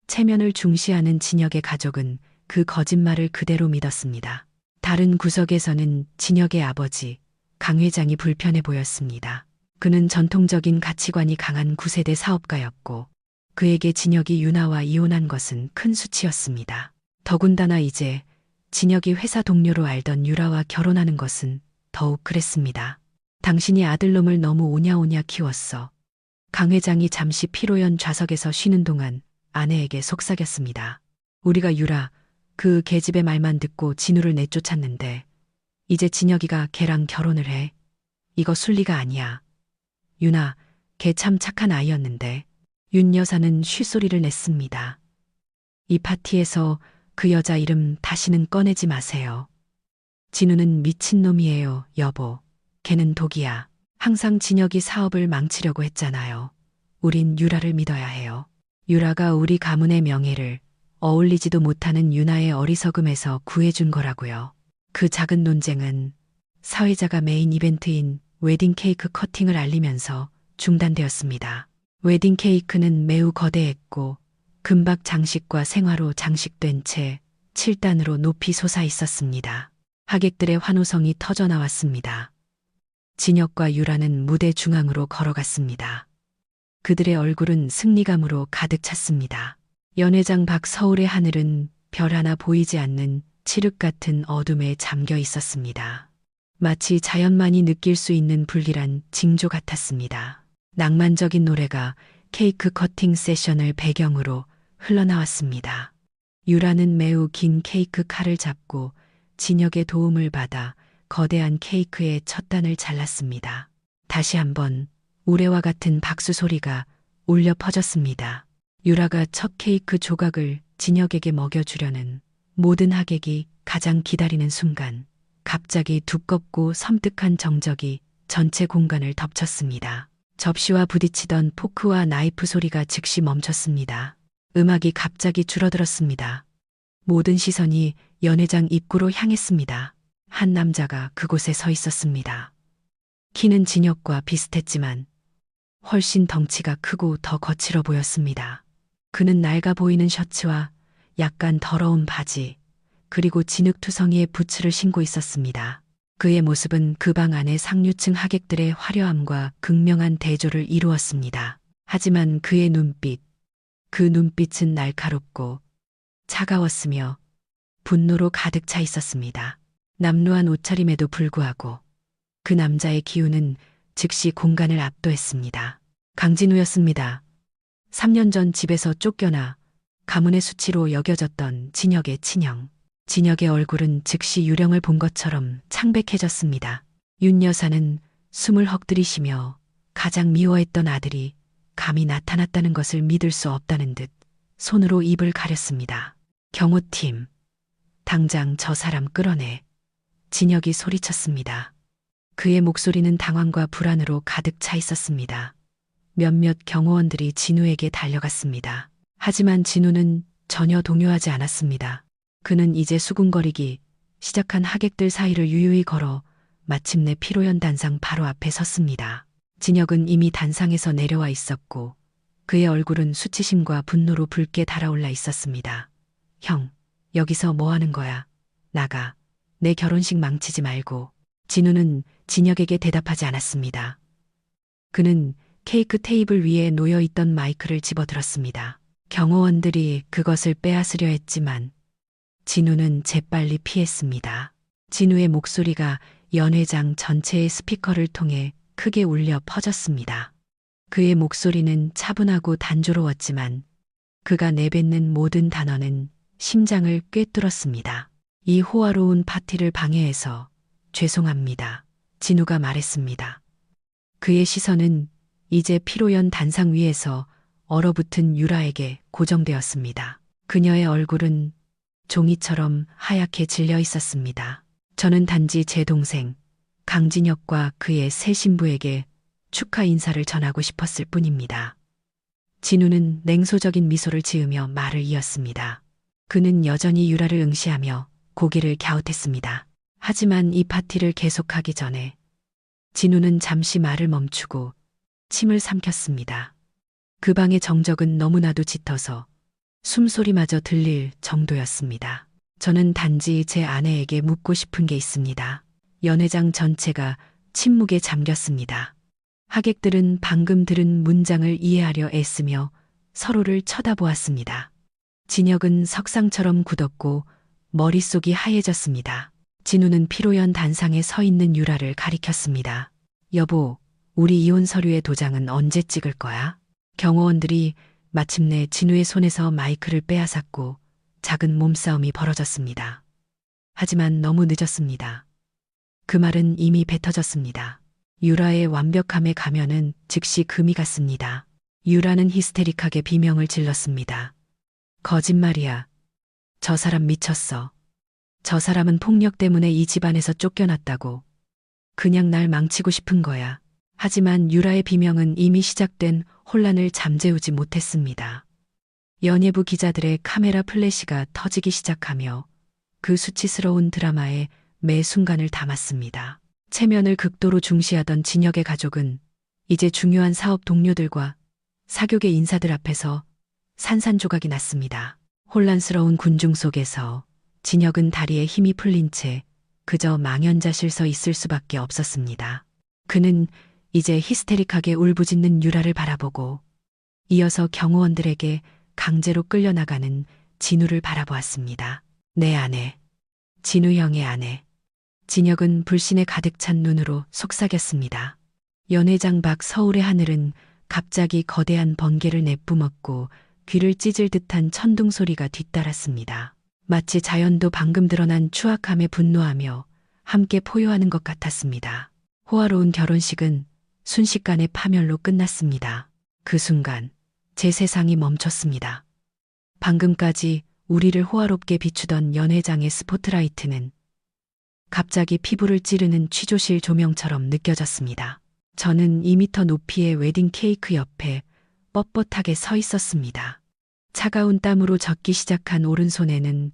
체면을 중시하는 진혁의 가족은 그 거짓말을 그대로 믿었습니다. 다른 구석에서는 진혁의 아버지 강 회장이 불편해 보였습니다. 그는 전통적인 가치관이 강한 9세대 사업가였고 그에게 진혁이 유나와 이혼한 것은 큰 수치였습니다. 더군다나 이제 진혁이 회사 동료로 알던 유라와 결혼하는 것은 더욱 그랬습니다. 당신이 아들놈을 너무 오냐오냐 키웠어. 강 회장이 잠시 피로연 좌석에서 쉬는 동안 아내에게 속삭였습니다. 우리가 유라, 그 계집의 말만 듣고 진우를 내쫓았는데 이제 진혁이가 걔랑 결혼을 해. 이거 순리가 아니야. 유나, 걔 참 착한 아이였는데. 윤 여사는 쉿소리를 냈습니다. 이 파티에서 그 여자 이름 다시는 꺼내지 마세요. 진우는 미친놈이에요, 여보. 걔는 독이야. 항상 진혁이 사업을 망치려고 했잖아요. 우린 유라를 믿어야 해요. 유라가 우리 가문의 명예를 어울리지도 못하는 유나의 어리석음에서 구해준 거라고요. 그 작은 논쟁은 사회자가 메인 이벤트인 웨딩 케이크 커팅을 알리면서 중단되었습니다. 웨딩 케이크는 매우 거대했고 금박 장식과 생화로 장식된 채 7단으로 높이 솟아 있었습니다. 하객들의 환호성이 터져 나왔습니다. 진혁과 유라는 무대 중앙으로 걸어갔습니다. 그들의 얼굴은 승리감으로 가득 찼습니다. 연회장 밖 서울의 하늘은 별 하나 보이지 않는 칠흑 같은 어둠에 잠겨 있었습니다. 마치 자연만이 느낄 수 있는 불길한 징조 같았습니다. 낭만적인 노래가 케이크 커팅 세션을 배경으로 흘러나왔습니다. 유라는 매우 긴 케이크 칼을 잡고 진혁의 도움을 받아 거대한 케이크의 첫 단을 잘랐습니다. 다시 한번 우레와 같은 박수 소리가 울려 퍼졌습니다. 유라가 첫 케이크 조각을 진혁에게 먹여주려는 모든 하객이 가장 기다리는 순간 갑자기 두껍고 섬뜩한 정적이 전체 공간을 덮쳤습니다. 접시와 부딪히던 포크와 나이프 소리가 즉시 멈췄습니다. 음악이 갑자기 줄어들었습니다. 모든 시선이 연회장 입구로 향했습니다. 한 남자가 그곳에 서 있었습니다. 키는 진혁과 비슷했지만 훨씬 덩치가 크고 더 거칠어 보였습니다. 그는 낡아 보이는 셔츠와 약간 더러운 바지, 그리고 진흙투성이의 부츠를 신고 있었습니다. 그의 모습은 그 방 안의 상류층 하객들의 화려함과 극명한 대조를 이루었습니다. 하지만 그의 눈빛, 그 눈빛은 날카롭고 차가웠으며 분노로 가득 차 있었습니다. 남루한 옷차림에도 불구하고 그 남자의 기운은 즉시 공간을 압도했습니다. 강진우였습니다. 3년 전 집에서 쫓겨나 가문의 수치로 여겨졌던 진혁의 친형. 진혁의 얼굴은 즉시 유령을 본 것처럼 창백해졌습니다. 윤 여사는 숨을 헉들이시며 가장 미워했던 아들이 감히 나타났다는 것을 믿을 수 없다는 듯 손으로 입을 가렸습니다. 경호팀, 당장 저 사람 끌어내. 진혁이 소리쳤습니다. 그의 목소리는 당황과 불안으로 가득 차 있었습니다. 몇몇 경호원들이 진우에게 달려갔습니다. 하지만 진우는 전혀 동요하지 않았습니다. 그는 이제 수군거리기 시작한 하객들 사이를 유유히 걸어 마침내 피로연 단상 바로 앞에 섰습니다. 진혁은 이미 단상에서 내려와 있었고 그의 얼굴은 수치심과 분노로 붉게 달아올라 있었습니다. 형, 여기서 뭐 하는 거야? 나가. 내 결혼식 망치지 말고. 진우는 진혁에게 대답하지 않았습니다. 그는 케이크 테이블 위에 놓여있던 마이크를 집어들었습니다. 경호원들이 그것을 빼앗으려 했지만 진우는 재빨리 피했습니다. 진우의 목소리가 연회장 전체의 스피커를 통해 크게 울려 퍼졌습니다. 그의 목소리는 차분하고 단조로웠지만 그가 내뱉는 모든 단어는 심장을 꿰뚫었습니다. 이 호화로운 파티를 방해해서 죄송합니다. 진우가 말했습니다. 그의 시선은 이제 피로연 단상 위에서 얼어붙은 유라에게 고정되었습니다. 그녀의 얼굴은 종이처럼 하얗게 질려 있었습니다. 저는 단지 제 동생 강진혁과 그의 새 신부에게 축하 인사를 전하고 싶었을 뿐입니다. 진우는 냉소적인 미소를 지으며 말을 이었습니다. 그는 여전히 유라를 응시하며 고개를 갸웃했습니다. 하지만 이 파티를 계속하기 전에 진우는 잠시 말을 멈추고 침을 삼켰습니다. 그 방의 정적은 너무나도 짙어서 숨소리마저 들릴 정도였습니다. 저는 단지 제 아내에게 묻고 싶은 게 있습니다. 연회장 전체가 침묵에 잠겼습니다. 하객들은 방금 들은 문장을 이해하려 애쓰며 서로를 쳐다보았습니다. 진혁은 석상처럼 굳었고 머릿속이 하얘졌습니다. 진우는 피로연 단상에 서 있는 유라를 가리켰습니다. 여보, 우리 이혼 서류의 도장은 언제 찍을 거야? 경호원들이 마침내 진우의 손에서 마이크를 빼앗았고 작은 몸싸움이 벌어졌습니다. 하지만 너무 늦었습니다. 그 말은 이미 뱉어졌습니다. 유라의 완벽함에 가면은 즉시 금이 갔습니다. 유라는 히스테릭하게 비명을 질렀습니다. 거짓말이야. 저 사람 미쳤어. 저 사람은 폭력 때문에 이 집안에서 쫓겨났다고. 그냥 날 망치고 싶은 거야. 하지만 유라의 비명은 이미 시작된 혼란을 잠재우지 못했습니다. 연예부 기자들의 카메라 플래시가 터지기 시작하며 그 수치스러운 드라마의 매 순간을 담았습니다. 체면을 극도로 중시하던 진혁의 가족은 이제 중요한 사업 동료들과 사교계 인사들 앞에서 산산조각이 났습니다. 혼란스러운 군중 속에서 진혁은 다리에 힘이 풀린 채 그저 망연자실 서 있을 수밖에 없었습니다. 그는 이제 히스테릭하게 울부짖는 유라를 바라보고 이어서 경호원들에게 강제로 끌려나가는 진우를 바라보았습니다. 내 아내, 진우 형의 아내. 진혁은 불신에 가득 찬 눈으로 속삭였습니다. 연회장 밖 서울의 하늘은 갑자기 거대한 번개를 내뿜었고 귀를 찢을 듯한 천둥 소리가 뒤따랐습니다. 마치 자연도 방금 드러난 추악함에 분노하며 함께 포효하는 것 같았습니다. 호화로운 결혼식은 순식간에 파멸로 끝났습니다. 그 순간 제 세상이 멈췄습니다. 방금까지 우리를 호화롭게 비추던 연회장의 스포트라이트는 갑자기 피부를 찌르는 취조실 조명처럼 느껴졌습니다. 저는 2미터 높이의 웨딩 케이크 옆에 뻣뻣하게 서 있었습니다. 차가운 땀으로 젖기 시작한 오른손에는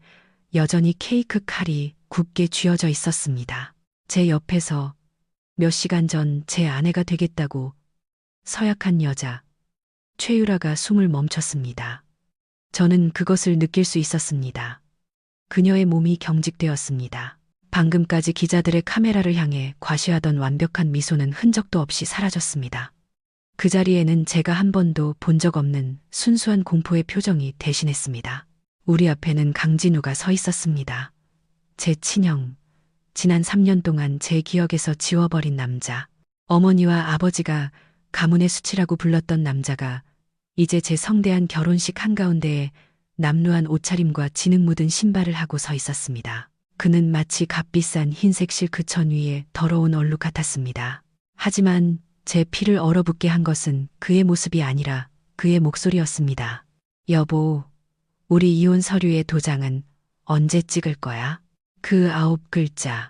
여전히 케이크 칼이 굳게 쥐어져 있었습니다. 제 옆에서 몇 시간 전 제 아내가 되겠다고 서약한 여자, 최유라가 숨을 멈췄습니다. 저는 그것을 느낄 수 있었습니다. 그녀의 몸이 경직되었습니다. 방금까지 기자들의 카메라를 향해 과시하던 완벽한 미소는 흔적도 없이 사라졌습니다. 그 자리에는 제가 한 번도 본 적 없는 순수한 공포의 표정이 대신했습니다. 우리 앞에는 강진우가 서 있었습니다. 제 친형, 지난 3년 동안 제 기억에서 지워버린 남자. 어머니와 아버지가 가문의 수치라고 불렀던 남자가 이제 제 성대한 결혼식 한가운데에 남루한 옷차림과 진흙 묻은 신발을 하고 서 있었습니다. 그는 마치 값비싼 흰색 실크천 위에 더러운 얼룩 같았습니다. 하지만 제 피를 얼어붙게 한 것은 그의 모습이 아니라 그의 목소리였습니다. 여보, 우리 이혼 서류의 도장은 언제 찍을 거야? 그 9글자.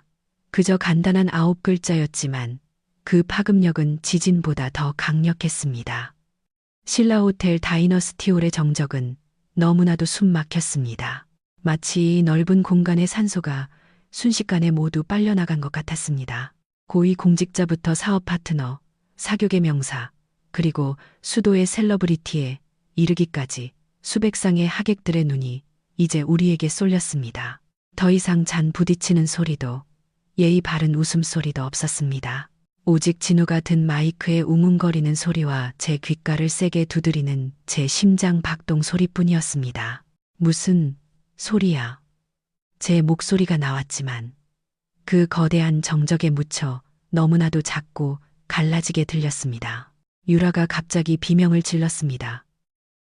그저 간단한 9글자였지만 그 파급력은 지진보다 더 강력했습니다. 신라호텔 다이너스티홀의 정적은 너무나도 숨 막혔습니다. 마치 이 넓은 공간의 산소가 순식간에 모두 빨려나간 것 같았습니다. 고위 공직자부터 사업 파트너, 사교계 명사, 그리고 수도의 셀러브리티에 이르기까지 수백 쌍의 하객들의 눈이 이제 우리에게 쏠렸습니다. 더 이상 잔 부딪히는 소리도 예의 바른 웃음소리도 없었습니다. 오직 진우가 든 마이크의 웅웅거리는 소리와 제 귓가를 세게 두드리는 제 심장 박동 소리뿐이었습니다. 무슨 소리야. 제 목소리가 나왔지만 그 거대한 정적에 묻혀 너무나도 작고 갈라지게 들렸습니다. 유라가 갑자기 비명을 질렀습니다.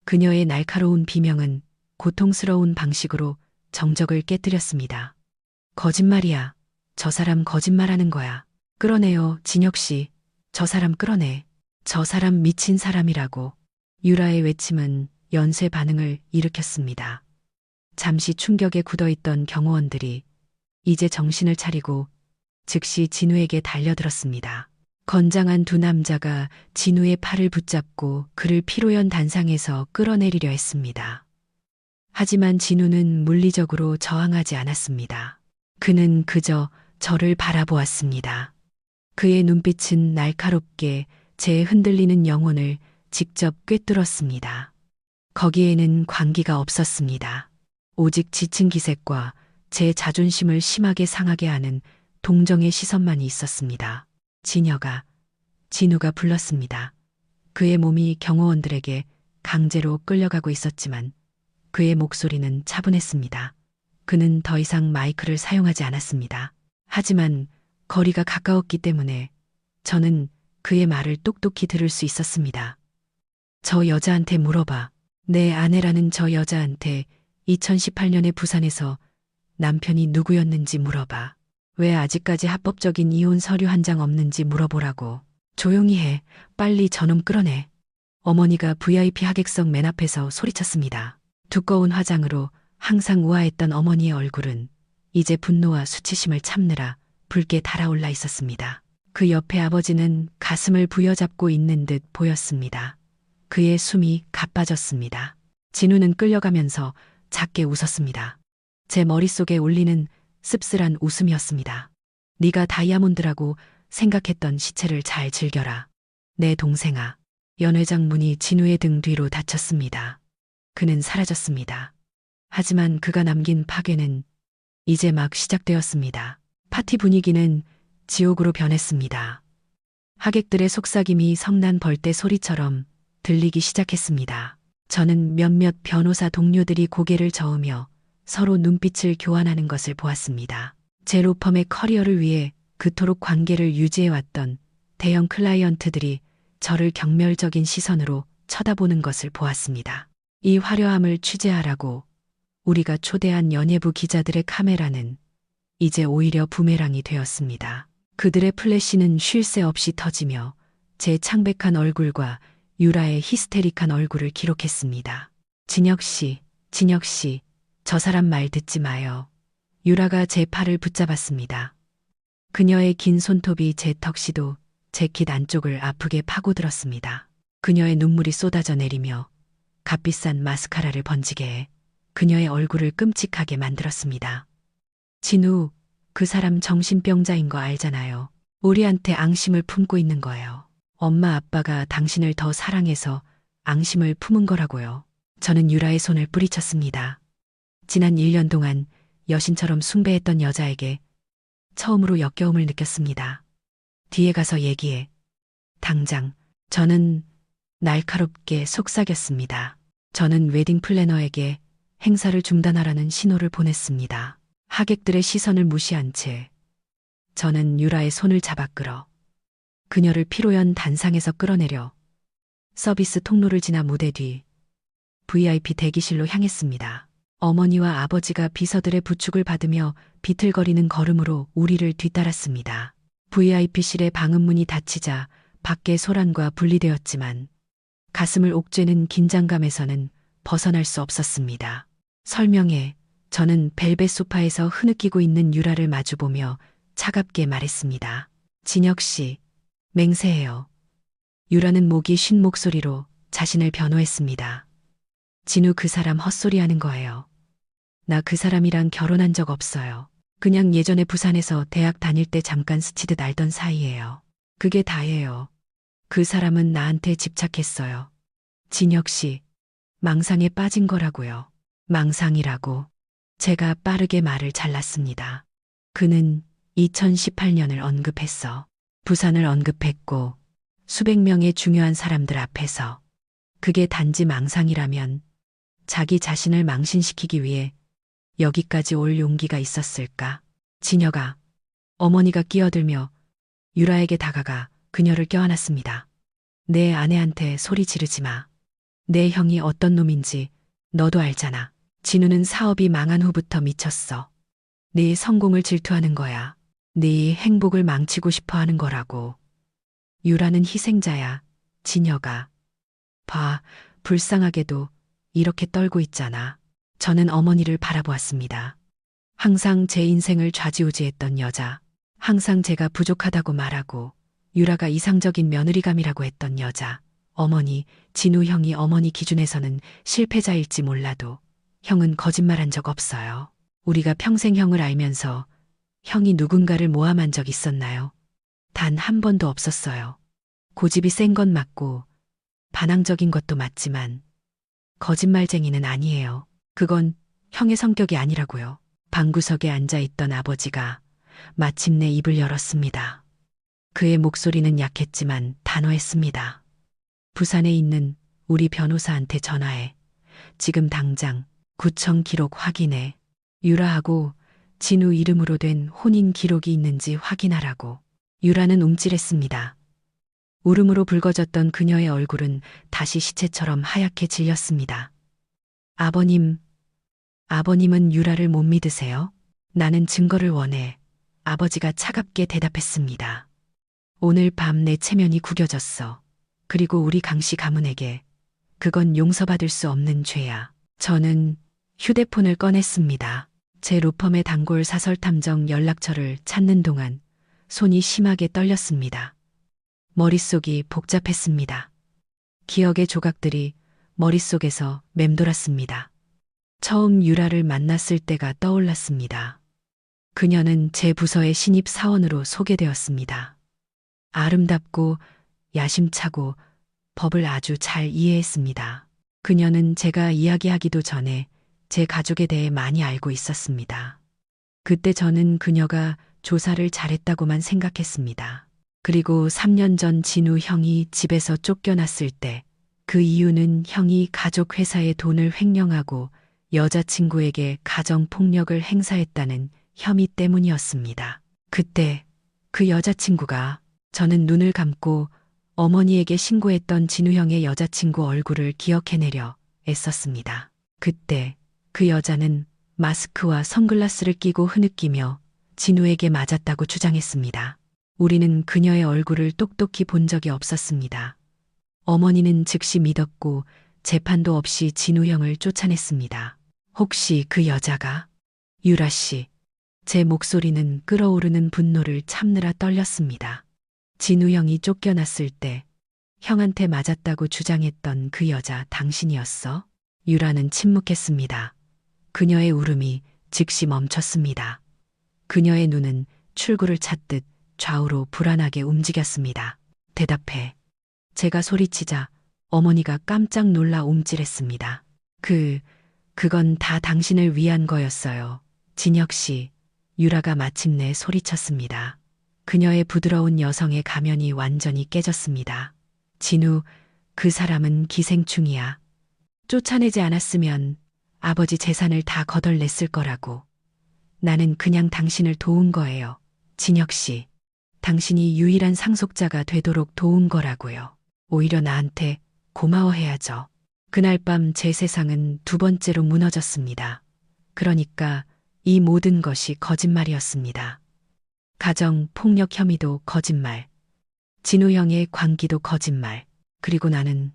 그녀의 날카로운 비명은 고통스러운 방식으로 정적을 깨뜨렸습니다. 거짓말이야. 저 사람 거짓말하는 거야. 끌어내요, 진혁 씨. 저 사람 끌어내. 저 사람 미친 사람이라고. 유라의 외침은 연쇄 반응을 일으켰습니다. 잠시 충격에 굳어있던 경호원들이 이제 정신을 차리고 즉시 진우에게 달려들었습니다. 건장한 두 남자가 진우의 팔을 붙잡고 그를 피로연 단상에서 끌어내리려 했습니다. 하지만 진우는 물리적으로 저항하지 않았습니다. 그는 그저 저를 바라보았습니다. 그의 눈빛은 날카롭게 제 흔들리는 영혼을 직접 꿰뚫었습니다. 거기에는 광기가 없었습니다. 오직 짙은 기색과 제 자존심을 심하게 상하게 하는 동정의 시선만이 있었습니다. 진우가 불렀습니다. 그의 몸이 경호원들에게 강제로 끌려가고 있었지만 그의 목소리는 차분했습니다. 그는 더 이상 마이크를 사용하지 않았습니다. 하지만 거리가 가까웠기 때문에 저는 그의 말을 똑똑히 들을 수 있었습니다. 저 여자한테 물어봐. 내 아내라는 저 여자한테 2018년에 부산에서 남편이 누구였는지 물어봐. 왜 아직까지 합법적인 이혼 서류 한 장 없는지 물어보라고. 조용히 해. 빨리 저놈 끌어내. 어머니가 VIP 하객석 맨 앞에서 소리쳤습니다. 두꺼운 화장으로 항상 우아했던 어머니의 얼굴은 이제 분노와 수치심을 참느라 붉게 달아올라 있었습니다. 그 옆에 아버지는 가슴을 부여잡고 있는 듯 보였습니다. 그의 숨이 가빠졌습니다. 진우는 끌려가면서 작게 웃었습니다. 제 머릿속에 울리는 씁쓸한 웃음이었습니다. 네가 다이아몬드라고 생각했던 시체를 잘 즐겨라. 내 동생아. 연회장 문이 진우의 등 뒤로 닫혔습니다. 그는 사라졌습니다. 하지만 그가 남긴 파괴는 이제 막 시작되었습니다. 파티 분위기는 지옥으로 변했습니다. 하객들의 속삭임이 성난 벌떼 소리처럼 들리기 시작했습니다. 저는 몇몇 변호사 동료들이 고개를 저으며 서로 눈빛을 교환하는 것을 보았습니다. 제 로펌의 커리어를 위해 그토록 관계를 유지해왔던 대형 클라이언트들이 저를 경멸적인 시선으로 쳐다보는 것을 보았습니다. 이 화려함을 취재하라고 우리가 초대한 연예부 기자들의 카메라는 이제 오히려 부메랑이 되었습니다. 그들의 플래시는 쉴 새 없이 터지며 제 창백한 얼굴과 유라의 히스테릭한 얼굴을 기록했습니다. 진혁 씨, 저 사람 말 듣지 마요. 유라가 제 팔을 붙잡았습니다. 그녀의 긴 손톱이 제 턱시도 재킷 안쪽을 아프게 파고들었습니다. 그녀의 눈물이 쏟아져 내리며 값비싼 마스카라를 번지게 해 그녀의 얼굴을 끔찍하게 만들었습니다. 진우, 그 사람 정신병자인 거 알잖아요. 우리한테 앙심을 품고 있는 거예요. 엄마 아빠가 당신을 더 사랑해서 앙심을 품은 거라고요. 저는 유라의 손을 뿌리쳤습니다. 지난 1년 동안 여신처럼 숭배했던 여자에게 처음으로 역겨움을 느꼈습니다. 뒤에 가서 얘기해. 당장. 저는 날카롭게 속삭였습니다. 저는 웨딩 플래너에게 행사를 중단하라는 신호를 보냈습니다. 하객들의 시선을 무시한 채 저는 유라의 손을 잡아 끌어 그녀를 피로연 단상에서 끌어내려 서비스 통로를 지나 무대 뒤 VIP 대기실로 향했습니다. 어머니와 아버지가 비서들의 부축을 받으며 비틀거리는 걸음으로 우리를 뒤따랐습니다. VIP실의 방음문이 닫히자 밖의 소란과 분리되었지만 가슴을 옥죄는 긴장감에서는 벗어날 수 없었습니다. 설명해. 저는 벨벳 소파에서 흐느끼고 있는 유라를 마주보며 차갑게 말했습니다. 진혁 씨, 맹세해요. 유라는 목이 쉰 목소리로 자신을 변호했습니다. 진우 그 사람 헛소리하는 거예요. 나 그 사람이랑 결혼한 적 없어요. 그냥 예전에 부산에서 대학 다닐 때 잠깐 스치듯 알던 사이예요. 그게 다예요. 그 사람은 나한테 집착했어요. 진혁 씨, 망상에 빠진 거라고요. 망상이라고. 제가 빠르게 말을 잘랐습니다. 그는 2018년을 언급했어. 부산을 언급했고 수백 명의 중요한 사람들 앞에서. 그게 단지 망상이라면 자기 자신을 망신시키기 위해 여기까지 올 용기가 있었을까? 진혁아. 어머니가 끼어들며 유라에게 다가가 그녀를 껴안았습니다. 내 아내한테 소리 지르지 마. 내 형이 어떤 놈인지 너도 알잖아. 진우는 사업이 망한 후부터 미쳤어. 네 성공을 질투하는 거야. 네 행복을 망치고 싶어 하는 거라고. 유라는 희생자야. 진혁아. 봐, 불쌍하게도 이렇게 떨고 있잖아. 저는 어머니를 바라보았습니다. 항상 제 인생을 좌지우지했던 여자. 항상 제가 부족하다고 말하고 유라가 이상적인 며느리감이라고 했던 여자. 어머니, 진우 형이 어머니 기준에서는 실패자일지 몰라도 형은 거짓말한 적 없어요. 우리가 평생 형을 알면서 형이 누군가를 모함한 적 있었나요? 단 한 번도 없었어요. 고집이 센 건 맞고 반항적인 것도 맞지만 거짓말쟁이는 아니에요. 그건 형의 성격이 아니라고요. 방구석에 앉아 있던 아버지가 마침내 입을 열었습니다. 그의 목소리는 약했지만 단호했습니다. 부산에 있는 우리 변호사한테 전화해. 지금 당장 구청 기록 확인해. 유라하고 진우 이름으로 된 혼인 기록이 있는지 확인하라고. 유라는 움찔했습니다. 울음으로 붉어졌던 그녀의 얼굴은 다시 시체처럼 하얗게 질렸습니다. 아버님, 아버님은 유라를 못 믿으세요? 나는 증거를 원해. 아버지가 차갑게 대답했습니다. 오늘 밤 내 체면이 구겨졌어. 그리고 우리 강씨 가문에게 그건 용서받을 수 없는 죄야. 저는 휴대폰을 꺼냈습니다. 제 로펌의 단골 사설탐정 연락처를 찾는 동안 손이 심하게 떨렸습니다. 머릿속이 복잡했습니다. 기억의 조각들이 머릿속에서 맴돌았습니다. 처음 유라를 만났을 때가 떠올랐습니다. 그녀는 제 부서의 신입 사원으로 소개되었습니다. 아름답고 야심차고 법을 아주 잘 이해했습니다. 그녀는 제가 이야기하기도 전에 제 가족에 대해 많이 알고 있었습니다. 그때 저는 그녀가 조사를 잘했다고만 생각했습니다. 그리고 3년 전 진우 형이 집에서 쫓겨났을 때 그 이유는 형이 가족 회사의 돈을 횡령하고 여자친구에게 가정폭력을 행사했다는 혐의 때문이었습니다. 그때 그 여자친구가 저는 눈을 감고 어머니에게 신고했던 진우 형의 여자친구 얼굴을 기억해내려 애썼습니다. 그때 그 여자는 마스크와 선글라스를 끼고 흐느끼며 진우에게 맞았다고 주장했습니다. 우리는 그녀의 얼굴을 똑똑히 본 적이 없었습니다. 어머니는 즉시 믿었고 재판도 없이 진우 형을 쫓아냈습니다. 혹시 그 여자가? 유라 씨. 제 목소리는 끓어오르는 분노를 참느라 떨렸습니다. 진우 형이 쫓겨났을 때 형한테 맞았다고 주장했던 그 여자 당신이었어? 유라는 침묵했습니다. 그녀의 울음이 즉시 멈췄습니다. 그녀의 눈은 출구를 찾듯 좌우로 불안하게 움직였습니다. 대답해. 제가 소리치자 어머니가 깜짝 놀라 움찔했습니다. 그건 다 당신을 위한 거였어요. 진혁 씨. 유라가 마침내 소리쳤습니다. 그녀의 부드러운 여성의 가면이 완전히 깨졌습니다. 진우, 그 사람은 기생충이야. 쫓아내지 않았으면 아버지 재산을 다 거덜냈을 거라고. 나는 그냥 당신을 도운 거예요. 진혁 씨. 당신이 유일한 상속자가 되도록 도운 거라고요. 오히려 나한테 고마워해야죠. 그날 밤 제 세상은 두 번째로 무너졌습니다. 그러니까 이 모든 것이 거짓말이었습니다. 가정 폭력 혐의도 거짓말. 진우 형의 관계도 거짓말. 그리고 나는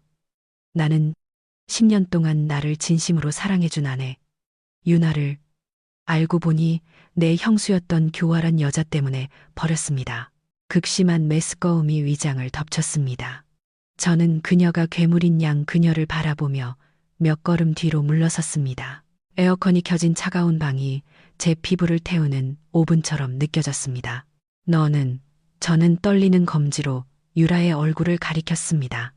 10년 동안 나를 진심으로 사랑해준 아내 유나를 알고 보니 내 형수였던 교활한 여자 때문에 버렸습니다. 극심한 메스꺼움이 위장을 덮쳤습니다. 저는 그녀가 괴물인 양 그녀를 바라보며 몇 걸음 뒤로 물러섰습니다. 에어컨이 켜진 차가운 방이 제 피부를 태우는 오븐처럼 느껴졌습니다. 저는 떨리는 검지로 유라의 얼굴을 가리켰습니다.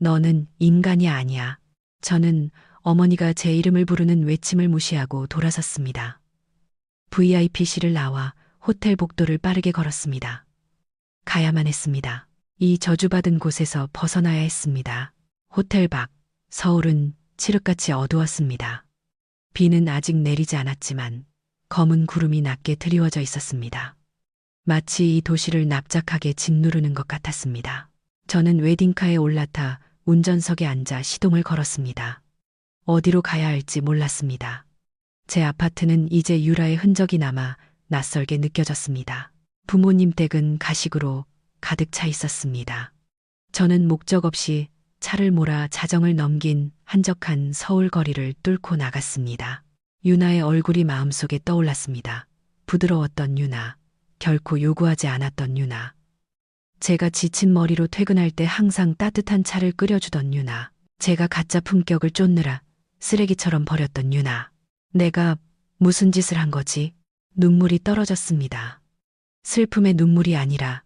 너는 인간이 아니야. 저는 어머니가 제 이름을 부르는 외침을 무시하고 돌아섰습니다. VIP실을 나와 호텔 복도를 빠르게 걸었습니다. 가야만 했습니다. 이 저주받은 곳에서 벗어나야 했습니다. 호텔 밖, 서울은 칠흑같이 어두웠습니다. 비는 아직 내리지 않았지만 검은 구름이 낮게 드리워져 있었습니다. 마치 이 도시를 납작하게 짓누르는 것 같았습니다. 저는 웨딩카에 올라타 운전석에 앉아 시동을 걸었습니다. 어디로 가야 할지 몰랐습니다. 제 아파트는 이제 유라의 흔적이 남아 낯설게 느껴졌습니다. 부모님 댁은 가식으로 가득 차 있었습니다. 저는 목적 없이 차를 몰아 자정을 넘긴 한적한 서울 거리를 뚫고 나갔습니다. 유나의 얼굴이 마음속에 떠올랐습니다. 부드러웠던 유나, 결코 요구하지 않았던 유나. 제가 지친 머리로 퇴근할 때 항상 따뜻한 차를 끓여주던 유나. 제가 가짜 품격을 쫓느라 쓰레기처럼 버렸던 유나. 내가 무슨 짓을 한 거지? 눈물이 떨어졌습니다. 슬픔의 눈물이 아니라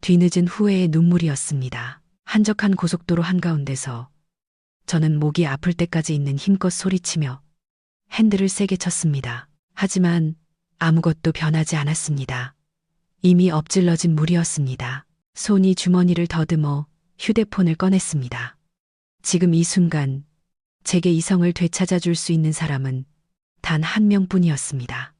뒤늦은 후회의 눈물이었습니다. 한적한 고속도로 한가운데서 저는 목이 아플 때까지 있는 힘껏 소리치며 핸들을 세게 쳤습니다. 하지만 아무것도 변하지 않았습니다. 이미 엎질러진 물이었습니다. 손이 주머니를 더듬어 휴대폰을 꺼냈습니다. 지금 이 순간 제게 이성을 되찾아 줄 수 있는 사람은 단 한 명뿐이었습니다.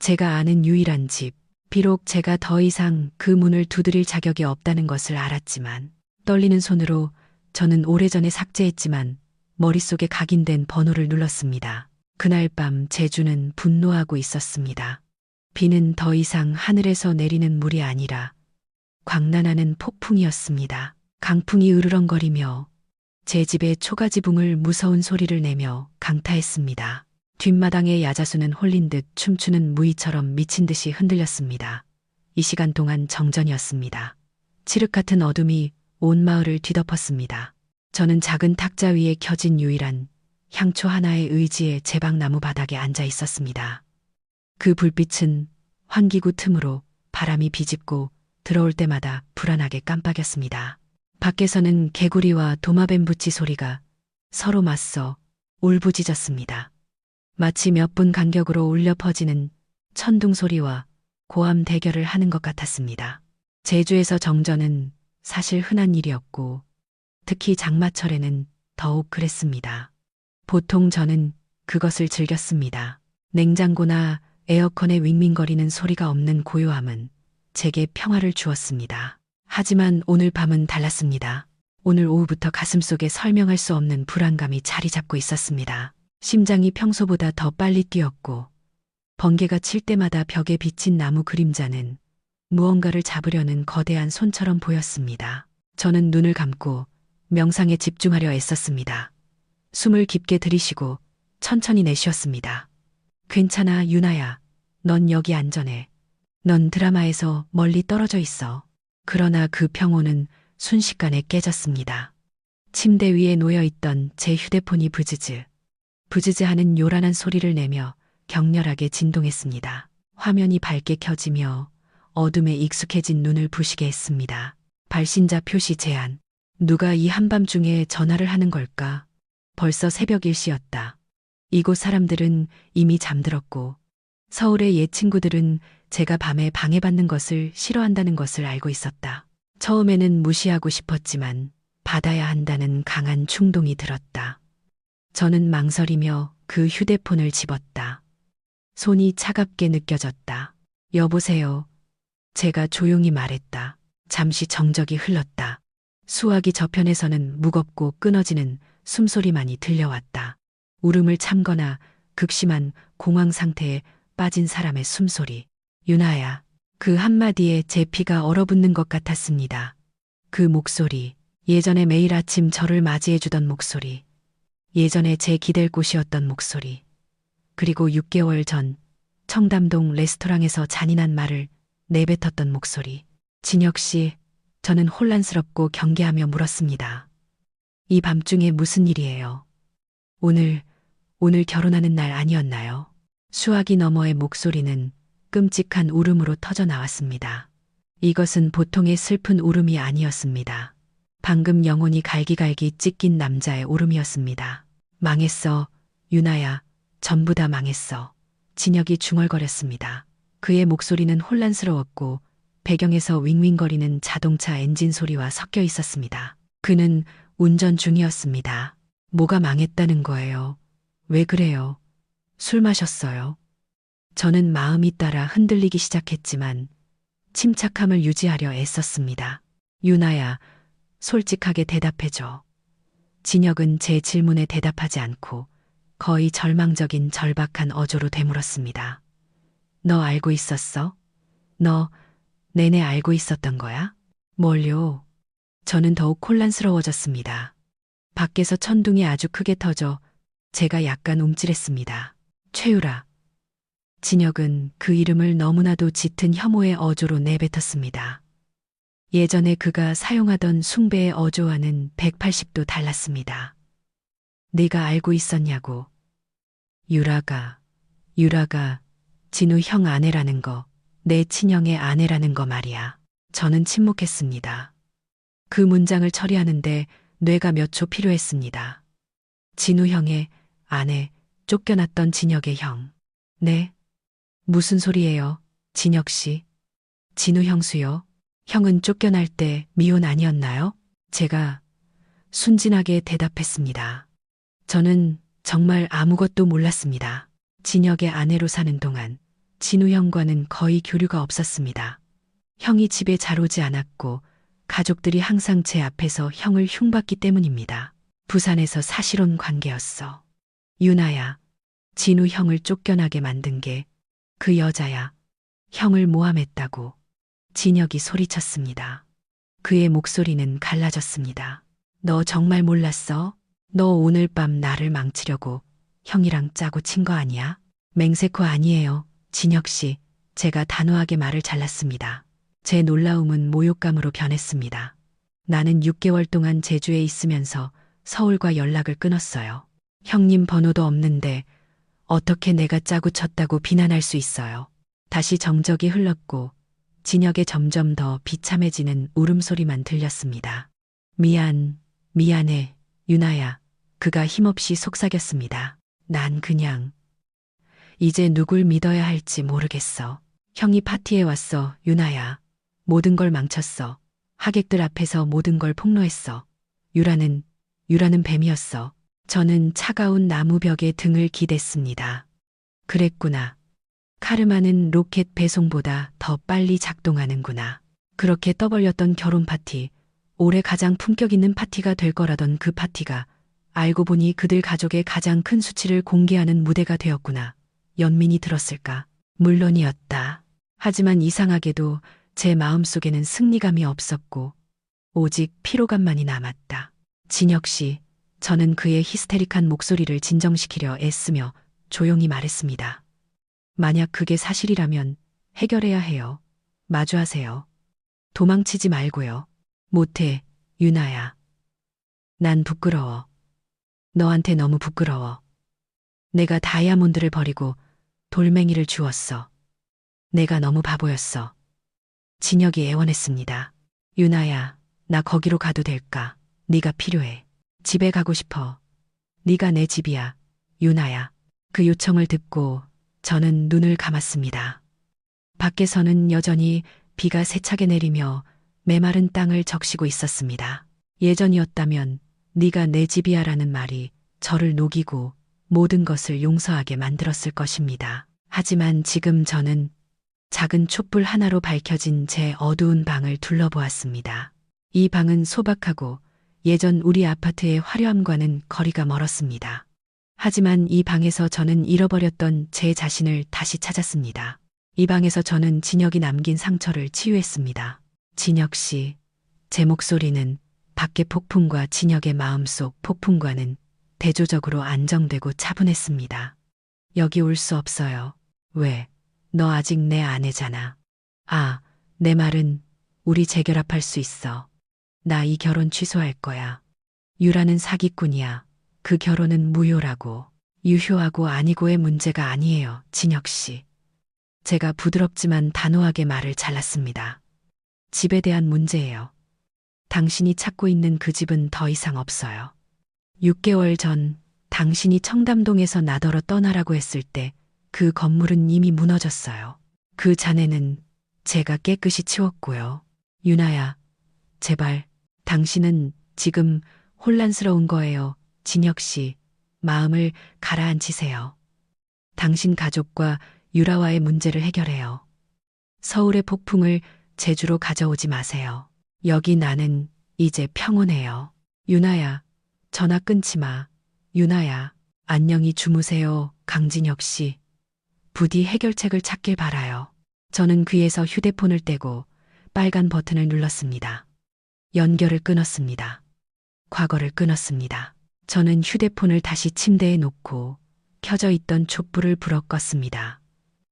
제가 아는 유일한 집. 비록 제가 더 이상 그 문을 두드릴 자격이 없다는 것을 알았지만 떨리는 손으로 저는 오래전에 삭제했지만 머릿속에 각인된 번호를 눌렀습니다. 그날 밤 제주는 분노하고 있었습니다. 비는 더 이상 하늘에서 내리는 물이 아니라 광란하는 폭풍이었습니다. 강풍이 으르렁거리며 제 집의 초가지붕을 무서운 소리를 내며 강타했습니다. 뒷마당의 야자수는 홀린 듯 춤추는 무희처럼 미친 듯이 흔들렸습니다. 이 시간 동안 정전이었습니다. 칠흑 같은 어둠이 온 마을을 뒤덮었습니다. 저는 작은 탁자 위에 켜진 유일한 향초 하나의 의지에 제 방 나무 바닥에 앉아 있었습니다. 그 불빛은 환기구 틈으로 바람이 비집고 들어올 때마다 불안하게 깜빡였습니다. 밖에서는 개구리와 도마뱀붙이 소리가 서로 맞서 울부짖었습니다. 마치 몇 분 간격으로 울려 퍼지는 천둥 소리와 고함 대결을 하는 것 같았습니다. 제주에서 정전은 사실 흔한 일이었고 특히 장마철에는 더욱 그랬습니다. 보통 저는 그것을 즐겼습니다. 냉장고나 에어컨의 윙윙거리는 소리가 없는 고요함은 제게 평화를 주었습니다. 하지만 오늘 밤은 달랐습니다. 오늘 오후부터 가슴속에 설명할 수 없는 불안감이 자리 잡고 있었습니다. 심장이 평소보다 더 빨리 뛰었고 번개가 칠 때마다 벽에 비친 나무 그림자는 무언가를 잡으려는 거대한 손처럼 보였습니다. 저는 눈을 감고 명상에 집중하려 애썼습니다. 숨을 깊게 들이쉬고 천천히 내쉬었습니다. 괜찮아, 유나야. 넌 여기 안전해. 넌 드라마에서 멀리 떨어져 있어. 그러나 그 평온은 순식간에 깨졌습니다. 침대 위에 놓여있던 제 휴대폰이 부즈즈하는 요란한 소리를 내며 격렬하게 진동했습니다. 화면이 밝게 켜지며 어둠에 익숙해진 눈을 부시게 했습니다. 발신자 표시 제한. 누가 이 한밤중에 전화를 하는 걸까? 벌써 새벽 1시였다. 이곳 사람들은 이미 잠들었고 서울의 옛 친구들은 제가 밤에 방해받는 것을 싫어한다는 것을 알고 있었다. 처음에는 무시하고 싶었지만 받아야 한다는 강한 충동이 들었다. 저는 망설이며 그 휴대폰을 집었다. 손이 차갑게 느껴졌다. 여보세요. 제가 조용히 말했다. 잠시 정적이 흘렀다. 수화기 저편에서는 무겁고 끊어지는 숨소리만이 들려왔다. 울음을 참거나 극심한 공황 상태에 빠진 사람의 숨소리. 유나야. 그 한마디에 제 피가 얼어붙는 것 같았습니다. 그 목소리. 예전에 매일 아침 저를 맞이해주던 목소리. 예전에 제 기댈 곳이었던 목소리. 그리고 6개월 전 청담동 레스토랑에서 잔인한 말을 내뱉었던 목소리. 진혁 씨, 저는 혼란스럽고 경계하며 물었습니다. 이 밤중에 무슨 일이에요? 오늘 결혼하는 날 아니었나요? 수화기 너머의 목소리는 끔찍한 울음으로 터져 나왔습니다. 이것은 보통의 슬픈 울음이 아니었습니다. 방금 영혼이 갈기갈기 찢긴 남자의 울음이었습니다. 망했어, 유나야. 전부 다 망했어. 진혁이 중얼거렸습니다. 그의 목소리는 혼란스러웠고 배경에서 윙윙거리는 자동차 엔진 소리와 섞여 있었습니다. 그는 운전 중이었습니다. 뭐가 망했다는 거예요? 왜 그래요? 술 마셨어요? 저는 마음이 따라 흔들리기 시작했지만 침착함을 유지하려 애썼습니다. 유나야, 솔직하게 대답해줘. 진혁은 제 질문에 대답하지 않고 거의 절망적인 절박한 어조로 되물었습니다. 너 알고 있었어? 너 내내 알고 있었던 거야? 뭘요? 저는 더욱 혼란스러워졌습니다. 밖에서 천둥이 아주 크게 터져 제가 약간 움찔했습니다. 최유라. 진혁은 그 이름을 너무나도 짙은 혐오의 어조로 내뱉었습니다. 예전에 그가 사용하던 숭배의 어조와는 180도 달랐습니다. 네가 알고 있었냐고. 유라가 진우 형 아내라는 거, 내 친형의 아내라는 거 말이야. 저는 침묵했습니다. 그 문장을 처리하는데 뇌가 몇 초 필요했습니다. 진우 형의 아내, 쫓겨났던 진혁의 형. 네? 무슨 소리예요, 진혁 씨? 진우 형수요? 형은 쫓겨날 때 미혼 아니었나요? 제가 순진하게 대답했습니다. 저는 정말 아무것도 몰랐습니다. 진혁의 아내로 사는 동안 진우 형과는 거의 교류가 없었습니다. 형이 집에 잘 오지 않았고 가족들이 항상 제 앞에서 형을 흉봤기 때문입니다. 부산에서 사실혼 관계였어. 유나야, 진우 형을 쫓겨나게 만든 게 그 여자야. 형을 모함했다고. 진혁이 소리쳤습니다. 그의 목소리는 갈라졌습니다. 너 정말 몰랐어? 너 오늘 밤 나를 망치려고 형이랑 짜고 친 거 아니야? 맹세코 아니에요, 진혁 씨. 제가 단호하게 말을 잘랐습니다. 제 놀라움은 모욕감으로 변했습니다. 나는 6개월 동안 제주에 있으면서 서울과 연락을 끊었어요. 형님 번호도 없는데 어떻게 내가 짜고 쳤다고 비난할 수 있어요. 다시 정적이 흘렀고 진혁의 점점 더 비참해지는 울음소리만 들렸습니다. 미안해, 유나야. 그가 힘없이 속삭였습니다. 난 그냥 이제 누굴 믿어야 할지 모르겠어. 형이 파티에 왔어, 유나야. 모든 걸 망쳤어. 하객들 앞에서 모든 걸 폭로했어. 유라는 뱀이었어. 저는 차가운 나무벽에 등을 기댔습니다. 그랬구나. 카르마는 로켓 배송보다 더 빨리 작동하는구나. 그렇게 떠벌렸던 결혼 파티, 올해 가장 품격 있는 파티가 될 거라던 그 파티가 알고 보니 그들 가족의 가장 큰 수치를 공개하는 무대가 되었구나. 연민이 들었을까? 물론이었다. 하지만 이상하게도 제 마음속에는 승리감이 없었고 오직 피로감만이 남았다. 진혁 씨, 저는 그의 히스테릭한 목소리를 진정시키려 애쓰며 조용히 말했습니다. 만약 그게 사실이라면 해결해야 해요. 마주하세요. 도망치지 말고요. 못해, 유나야. 난 부끄러워. 너한테 너무 부끄러워. 내가 다이아몬드를 버리고 돌멩이를 주웠어. 내가 너무 바보였어. 진혁이 애원했습니다. 유나야, 나 거기로 가도 될까? 네가 필요해. 집에 가고 싶어. 네가 내 집이야, 유나야. 그 요청을 듣고 저는 눈을 감았습니다. 밖에서는 여전히 비가 세차게 내리며 메마른 땅을 적시고 있었습니다. 예전이었다면 네가 내 집이야라는 말이 저를 녹이고 모든 것을 용서하게 만들었을 것입니다. 하지만 지금 저는 작은 촛불 하나로 밝혀진 제 어두운 방을 둘러보았습니다. 이 방은 소박하고 예전 우리 아파트의 화려함과는 거리가 멀었습니다. 하지만 이 방에서 저는 잃어버렸던 제 자신을 다시 찾았습니다. 이 방에서 저는 진혁이 남긴 상처를 치유했습니다. 진혁 씨, 제 목소리는 밖의 폭풍과 진혁의 마음속 폭풍과는 대조적으로 안정되고 차분했습니다. 여기 올 수 없어요. 왜? 너 아직 내 아내잖아. 아, 내 말은 우리 재결합할 수 있어. 나 이 결혼 취소할 거야. 유라는 사기꾼이야. 그 결혼은 무효라고. 유효하고 아니고의 문제가 아니에요, 진혁 씨. 제가 부드럽지만 단호하게 말을 잘랐습니다. 집에 대한 문제예요. 당신이 찾고 있는 그 집은 더 이상 없어요. 6개월 전 당신이 청담동에서 나더러 떠나라고 했을 때 그 건물은 이미 무너졌어요. 그 잔해는 제가 깨끗이 치웠고요. 유나야, 제발, 당신은 지금 혼란스러운 거예요. 진혁 씨, 마음을 가라앉히세요. 당신 가족과 유라와의 문제를 해결해요. 서울의 폭풍을 제주로 가져오지 마세요. 여기 나는 이제 평온해요. 유나야, 전화 끊지 마. 유나야, 안녕히 주무세요. 강진혁 씨. 부디 해결책을 찾길 바라요. 저는 귀에서 휴대폰을 떼고 빨간 버튼을 눌렀습니다. 연결을 끊었습니다. 과거를 끊었습니다. 저는 휴대폰을 다시 침대에 놓고 켜져 있던 촛불을 불어 껐습니다.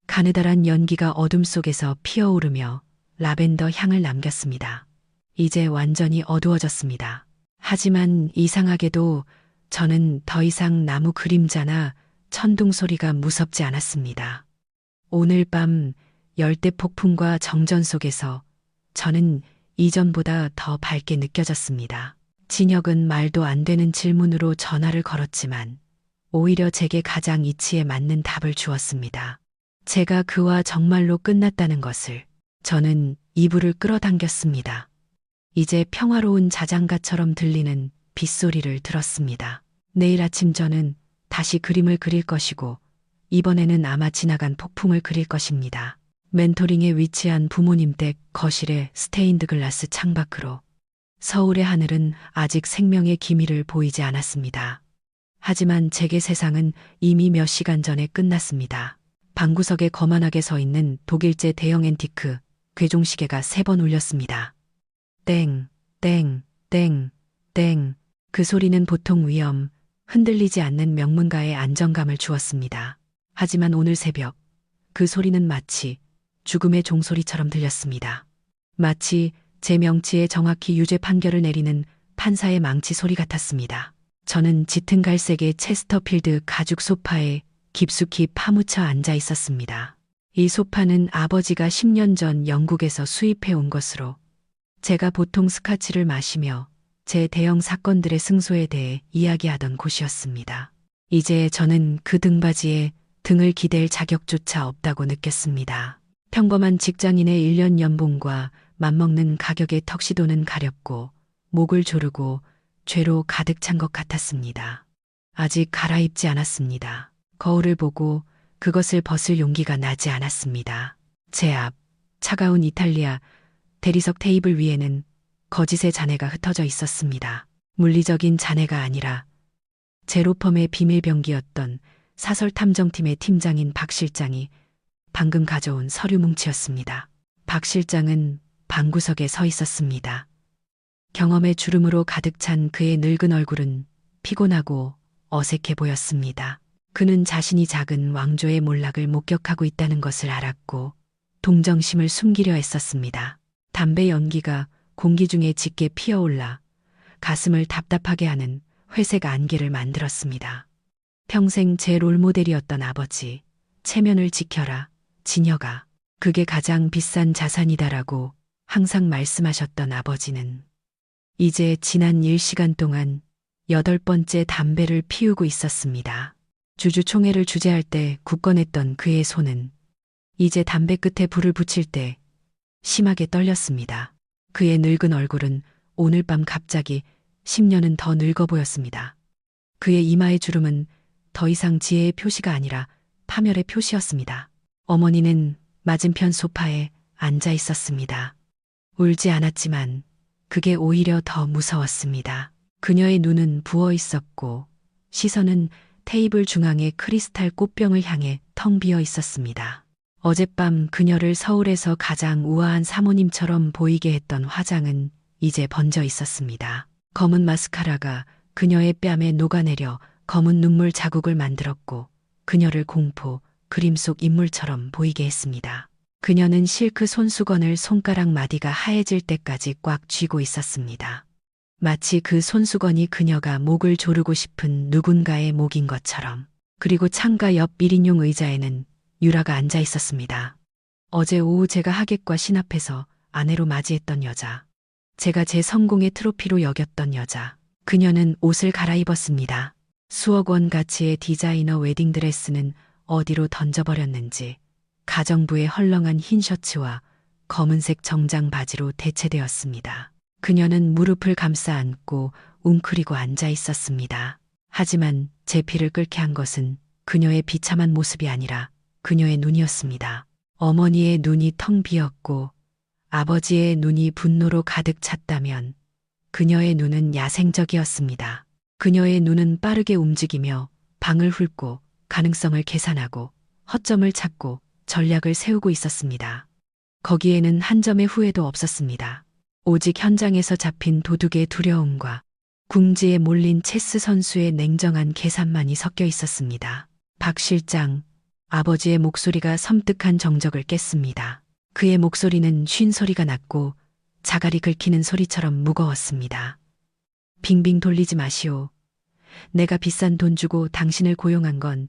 가느다란 연기가 어둠 속에서 피어오르며 라벤더 향을 남겼습니다. 이제 완전히 어두워졌습니다. 하지만 이상하게도 저는 더 이상 나무 그림자나 천둥 소리가 무섭지 않았습니다. 오늘 밤 열대 폭풍과 정전 속에서 저는 이전보다 더 밝게 느껴졌습니다. 진혁은 말도 안 되는 질문으로 전화를 걸었지만 오히려 제게 가장 이치에 맞는 답을 주었습니다. 제가 그와 정말로 끝났다는 것을. 저는 이불을 끌어당겼습니다. 이제 평화로운 자장가처럼 들리는 빗소리를 들었습니다. 내일 아침 저는 다시 그림을 그릴 것이고 이번에는 아마 지나간 폭풍을 그릴 것입니다. 멘토링에 위치한 부모님 댁 거실의 스테인드 글라스 창밖으로 서울의 하늘은 아직 생명의 기미를 보이지 않았습니다. 하지만 제게 세상은 이미 몇 시간 전에 끝났습니다. 방구석에 거만하게 서 있는 독일제 대형 앤티크 괴종시계가 3번 울렸습니다. 땡, 땡, 땡, 땡. 그 소리는 보통 위험, 흔들리지 않는 명문가의 안정감을 주었습니다. 하지만 오늘 새벽 그 소리는 마치 죽음의 종소리처럼 들렸습니다. 마치 제 명치에 정확히 유죄 판결을 내리는 판사의 망치 소리 같았습니다. 저는 짙은 갈색의 체스터필드 가죽 소파에 깊숙이 파묻혀 앉아 있었습니다. 이 소파는 아버지가 10년 전 영국에서 수입해 온 것으로 제가 보통 스카치를 마시며 제 대형 사건들의 승소에 대해 이야기하던 곳이었습니다. 이제 저는 그 등받이에 등을 기댈 자격조차 없다고 느꼈습니다. 평범한 직장인의 1년 연봉과 맞먹는 가격의 턱시도는 가렵고 목을 조르고 죄로 가득 찬 것 같았습니다. 아직 갈아입지 않았습니다. 거울을 보고 그것을 벗을 용기가 나지 않았습니다. 제 앞 차가운 이탈리아 대리석 테이블 위에는 거짓의 잔해가 흩어져 있었습니다. 물리적인 잔해가 아니라 제로펌의 비밀병기였던 사설탐정팀의 팀장인 박 실장이 방금 가져온 서류 뭉치였습니다. 박 실장은 방구석에 서 있었습니다. 경험의 주름으로 가득 찬 그의 늙은 얼굴은 피곤하고 어색해 보였습니다. 그는 자신이 작은 왕조의 몰락을 목격하고 있다는 것을 알았고 동정심을 숨기려 했었습니다. 담배 연기가 공기 중에 짙게 피어올라 가슴을 답답하게 하는 회색 안개를 만들었습니다. 평생 제 롤모델이었던 아버지, 체면을 지켜라, 진혁아. 그게 가장 비싼 자산이다라고 항상 말씀하셨던 아버지는 이제 지난 1시간 동안 8번째 담배를 피우고 있었습니다. 주주총회를 주재할 때 굳건했던 그의 손은 이제 담배 끝에 불을 붙일 때 심하게 떨렸습니다. 그의 늙은 얼굴은 오늘 밤 갑자기 10년은 더 늙어 보였습니다. 그의 이마의 주름은 더 이상 지혜의 표시가 아니라 파멸의 표시였습니다. 어머니는 맞은편 소파에 앉아 있었습니다. 울지 않았지만 그게 오히려 더 무서웠습니다. 그녀의 눈은 부어 있었고 시선은 테이블 중앙의 크리스탈 꽃병을 향해 텅 비어 있었습니다. 어젯밤 그녀를 서울에서 가장 우아한 사모님처럼 보이게 했던 화장은 이제 번져 있었습니다. 검은 마스카라가 그녀의 뺨에 녹아내려 검은 눈물 자국을 만들었고 그녀를 공포, 그림 속 인물처럼 보이게 했습니다. 그녀는 실크 손수건을 손가락 마디가 하얘질 때까지 꽉 쥐고 있었습니다. 마치 그 손수건이 그녀가 목을 조르고 싶은 누군가의 목인 것처럼. 그리고 창가 옆 1인용 의자에는 유라가 앉아 있었습니다. 어제 오후 제가 하객과 신앞에서 아내로 맞이했던 여자. 제가 제 성공의 트로피로 여겼던 여자. 그녀는 옷을 갈아입었습니다. 수억 원 가치의 디자이너 웨딩드레스는 어디로 던져버렸는지 가정부의 헐렁한 흰 셔츠와 검은색 정장 바지로 대체되었습니다. 그녀는 무릎을 감싸 안고 웅크리고 앉아 있었습니다. 하지만 제 피를 끓게 한 것은 그녀의 비참한 모습이 아니라 그녀의 눈이었습니다. 어머니의 눈이 텅 비었고 아버지의 눈이 분노로 가득 찼다면 그녀의 눈은 야생적이었습니다. 그녀의 눈은 빠르게 움직이며 방을 훑고 가능성을 계산하고 허점을 찾고 전략을 세우고 있었습니다. 거기에는 한 점의 후회도 없었습니다. 오직 현장에서 잡힌 도둑의 두려움과 궁지에 몰린 체스 선수의 냉정한 계산만이 섞여 있었습니다. 박 실장, 아버지의 목소리가 섬뜩한 정적을 깼습니다. 그의 목소리는 쉰 소리가 났고 자갈이 긁히는 소리처럼 무거웠습니다. 빙빙 돌리지 마시오. 내가 비싼 돈 주고 당신을 고용한 건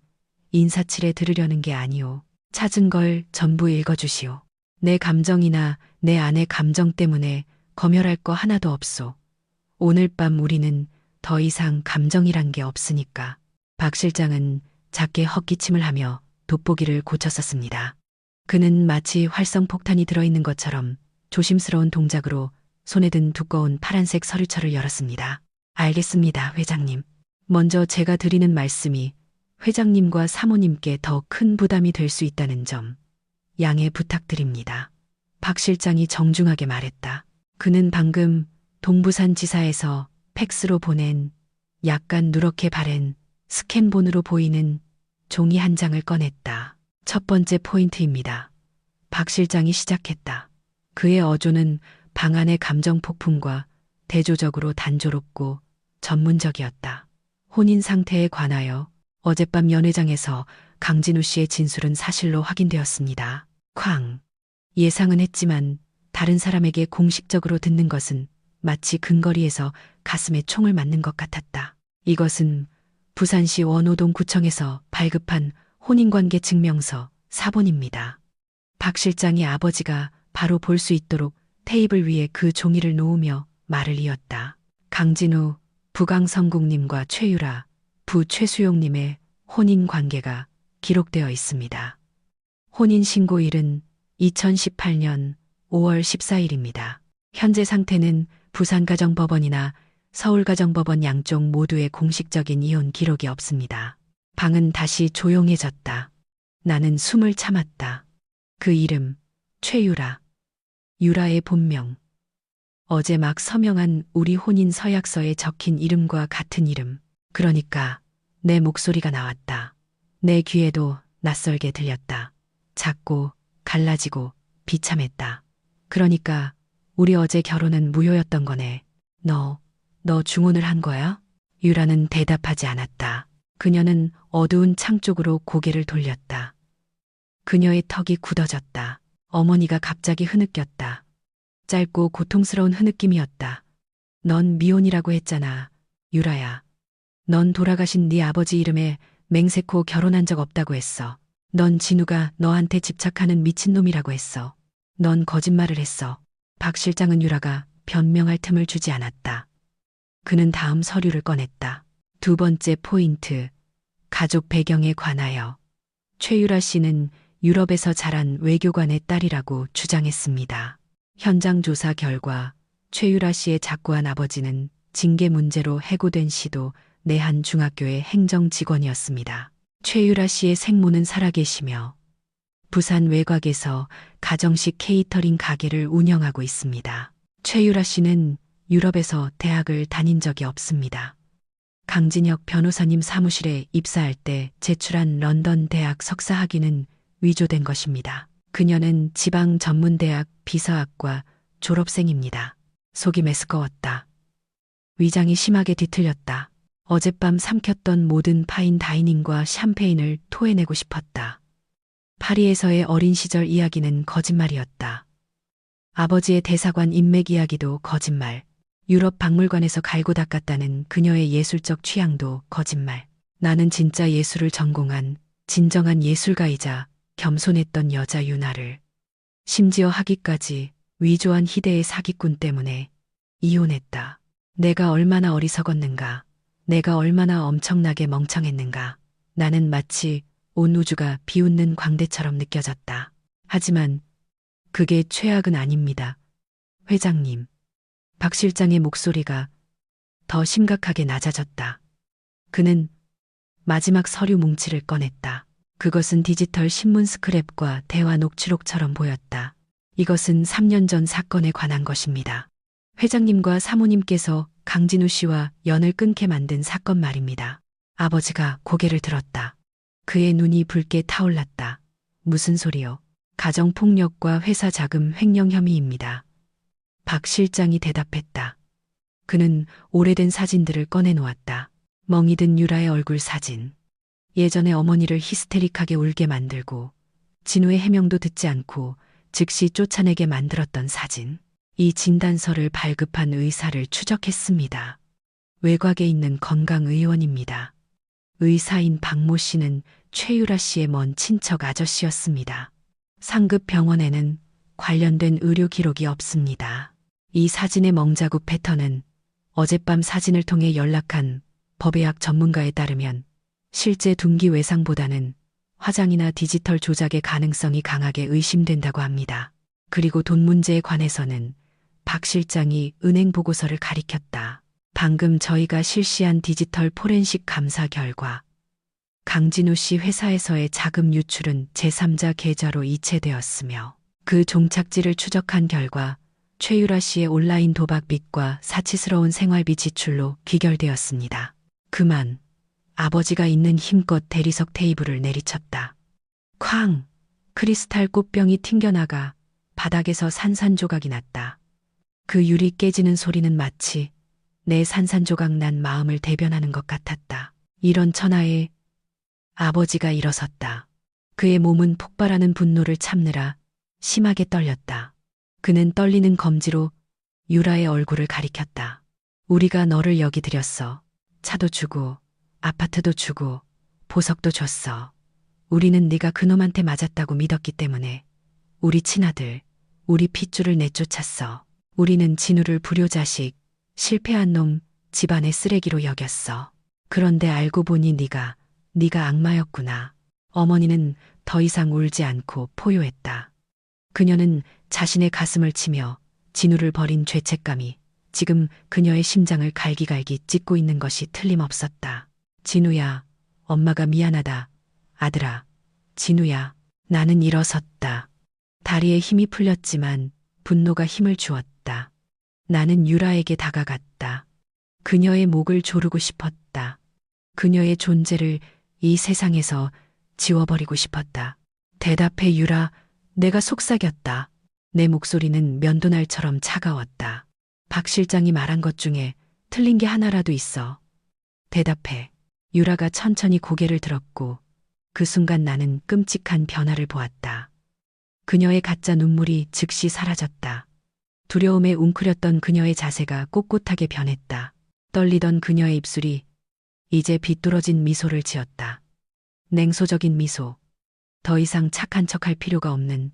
인사치레 들으려는 게 아니오. 찾은 걸 전부 읽어주시오. 내 감정이나 내 아내 감정 때문에 검열할 거 하나도 없소. 오늘 밤 우리는 더 이상 감정이란 게 없으니까. 박 실장은 작게 헛기침을 하며 돋보기를 고쳤었습니다. 그는 마치 활성폭탄이 들어있는 것처럼 조심스러운 동작으로 손에 든 두꺼운 파란색 서류철을 열었습니다. 알겠습니다, 회장님. 먼저 제가 드리는 말씀이 회장님과 사모님께 더 큰 부담이 될 수 있다는 점 양해 부탁드립니다. 박 실장이 정중하게 말했다. 그는 방금 동부산 지사에서 팩스로 보낸 약간 누렇게 바랜 스캔본으로 보이는 종이 한 장을 꺼냈다. 첫 번째 포인트입니다. 박 실장이 시작했다. 그의 어조는 방안의 감정 폭풍과 대조적으로 단조롭고 전문적이었다. 혼인 상태에 관하여 어젯밤 연회장에서 강진우 씨의 진술은 사실로 확인되었습니다. 쾅. 예상은 했지만 다른 사람에게 공식적으로 듣는 것은 마치 근거리에서 가슴에 총을 맞는 것 같았다. 이것은 부산시 원호동 구청에서 발급한 혼인관계 증명서 사본입니다. 박 실장의 아버지가 바로 볼 수 있도록 테이블 위에 그 종이를 놓으며 말을 이었다. 강진우 부강성국님과 최유라 부 최수용님의 혼인관계가 기록되어 있습니다. 혼인신고일은 2018년 5월 14일입니다. 현재 상태는 부산가정법원이나 서울가정법원 양쪽 모두의 공식적인 이혼 기록이 없습니다. 방은 다시 조용해졌다. 나는 숨을 참았다. 그 이름, 최유라. 유라의 본명. 어제 막 서명한 우리 혼인 서약서에 적힌 이름과 같은 이름. 그러니까 내 목소리가 나왔다. 내 귀에도 낯설게 들렸다. 작고 갈라지고 비참했다. 그러니까 우리 어제 결혼은 무효였던 거네. 너 중혼을 한 거야? 유라는 대답하지 않았다. 그녀는 어두운 창 쪽으로 고개를 돌렸다. 그녀의 턱이 굳어졌다. 어머니가 갑자기 흐느꼈다. 짧고 고통스러운 흐느낌이었다. 넌 미혼이라고 했잖아, 유라야. 넌 돌아가신 네 아버지 이름에 맹세코 결혼한 적 없다고 했어. 넌 진우가 너한테 집착하는 미친놈이라고 했어. 넌 거짓말을 했어. 박 실장은 유라가 변명할 틈을 주지 않았다. 그는 다음 서류를 꺼냈다. 두 번째 포인트, 가족 배경에 관하여. 최유라 씨는 유럽에서 자란 외교관의 딸이라고 주장했습니다. 현장 조사 결과 최유라 씨의 작고한 아버지는 징계 문제로 해고된 시도 내한 중학교의 행정 직원이었습니다. 최유라 씨의 생모는 살아계시며 부산 외곽에서 가정식 케이터링 가게를 운영하고 있습니다. 최유라 씨는 유럽에서 대학을 다닌 적이 없습니다. 강진혁 변호사님 사무실에 입사할 때 제출한 런던 대학 석사 학위는 위조된 것입니다. 그녀는 지방 전문대학 비서학과 졸업생입니다. 속이 메스꺼웠다. 위장이 심하게 뒤틀렸다. 어젯밤 삼켰던 모든 파인 다이닝과 샴페인을 토해내고 싶었다. 파리에서의 어린 시절 이야기는 거짓말이었다. 아버지의 대사관 인맥 이야기도 거짓말. 유럽 박물관에서 갈고 닦았다는 그녀의 예술적 취향도 거짓말. 나는 진짜 예술을 전공한 진정한 예술가이자 겸손했던 여자 유나를, 심지어 학위까지 위조한 희대의 사기꾼 때문에 이혼했다. 내가 얼마나 어리석었는가. 내가 얼마나 엄청나게 멍청했는가. 나는 마치 온 우주가 비웃는 광대처럼 느껴졌다. 하지만 그게 최악은 아닙니다. 회장님. 박 실장의 목소리가 더 심각하게 낮아졌다. 그는 마지막 서류 뭉치를 꺼냈다. 그것은 디지털 신문 스크랩과 대화 녹취록처럼 보였다. 이것은 3년 전 사건에 관한 것입니다. 회장님과 사모님께서 강진우 씨와 연을 끊게 만든 사건 말입니다. 아버지가 고개를 들었다. 그의 눈이 붉게 타올랐다. 무슨 소리요? 가정폭력과 회사 자금 횡령 혐의입니다. 박 실장이 대답했다. 그는 오래된 사진들을 꺼내놓았다. 멍이 든 유라의 얼굴 사진. 예전에 어머니를 히스테릭하게 울게 만들고 진우의 해명도 듣지 않고 즉시 쫓아내게 만들었던 사진. 이 진단서를 발급한 의사를 추적했습니다. 외곽에 있는 건강의원입니다. 의사인 박모 씨는 최유라 씨의 먼 친척 아저씨였습니다. 상급 병원에는 관련된 의료 기록이 없습니다. 이 사진의 멍자국 패턴은 어젯밤 사진을 통해 연락한 법의학 전문가에 따르면 실제 둔기 외상보다는 화장이나 디지털 조작의 가능성이 강하게 의심된다고 합니다. 그리고 돈 문제에 관해서는 박 실장이 은행 보고서를 가리켰다. 방금 저희가 실시한 디지털 포렌식 감사 결과 강진우 씨 회사에서의 자금 유출은 제3자 계좌로 이체되었으며 그 종착지를 추적한 결과 최유라 씨의 온라인 도박 빚과 사치스러운 생활비 지출로 귀결되었습니다. 그만 아버지가 있는 힘껏 대리석 테이블을 내리쳤다. 쾅! 크리스탈 꽃병이 튕겨나가 바닥에서 산산조각이 났다. 그 유리 깨지는 소리는 마치 내 산산조각 난 마음을 대변하는 것 같았다. 이런 천하에 아버지가 일어섰다. 그의 몸은 폭발하는 분노를 참느라 심하게 떨렸다. 그는 떨리는 검지로 유라의 얼굴을 가리켰다. 우리가 너를 여기 들였어. 차도 주고 아파트도 주고 보석도 줬어. 우리는 네가 그놈한테 맞았다고 믿었기 때문에 우리 친아들, 우리 핏줄을 내쫓았어. 우리는 진우를 불효자식, 실패한 놈, 집안의 쓰레기로 여겼어. 그런데 알고 보니 네가 악마였구나. 어머니는 더 이상 울지 않고 포효했다. 그녀는 자신의 가슴을 치며 진우를 버린 죄책감이 지금 그녀의 심장을 갈기갈기 찢고 있는 것이 틀림없었다. 진우야, 엄마가 미안하다. 아들아, 진우야. 나는 일어섰다. 다리에 힘이 풀렸지만 분노가 힘을 주었다. 나는 유라에게 다가갔다. 그녀의 목을 조르고 싶었다. 그녀의 존재를 이 세상에서 지워버리고 싶었다. 대답해 유라, 내가 속삭였다. 내 목소리는 면도날처럼 차가웠다. 박 실장이 말한 것 중에 틀린 게 하나라도 있어. 대답해. 유라가 천천히 고개를 들었고 그 순간 나는 끔찍한 변화를 보았다. 그녀의 가짜 눈물이 즉시 사라졌다. 두려움에 웅크렸던 그녀의 자세가 꼿꼿하게 변했다. 떨리던 그녀의 입술이 이제 비뚤어진 미소를 지었다. 냉소적인 미소. 더 이상 착한 척할 필요가 없는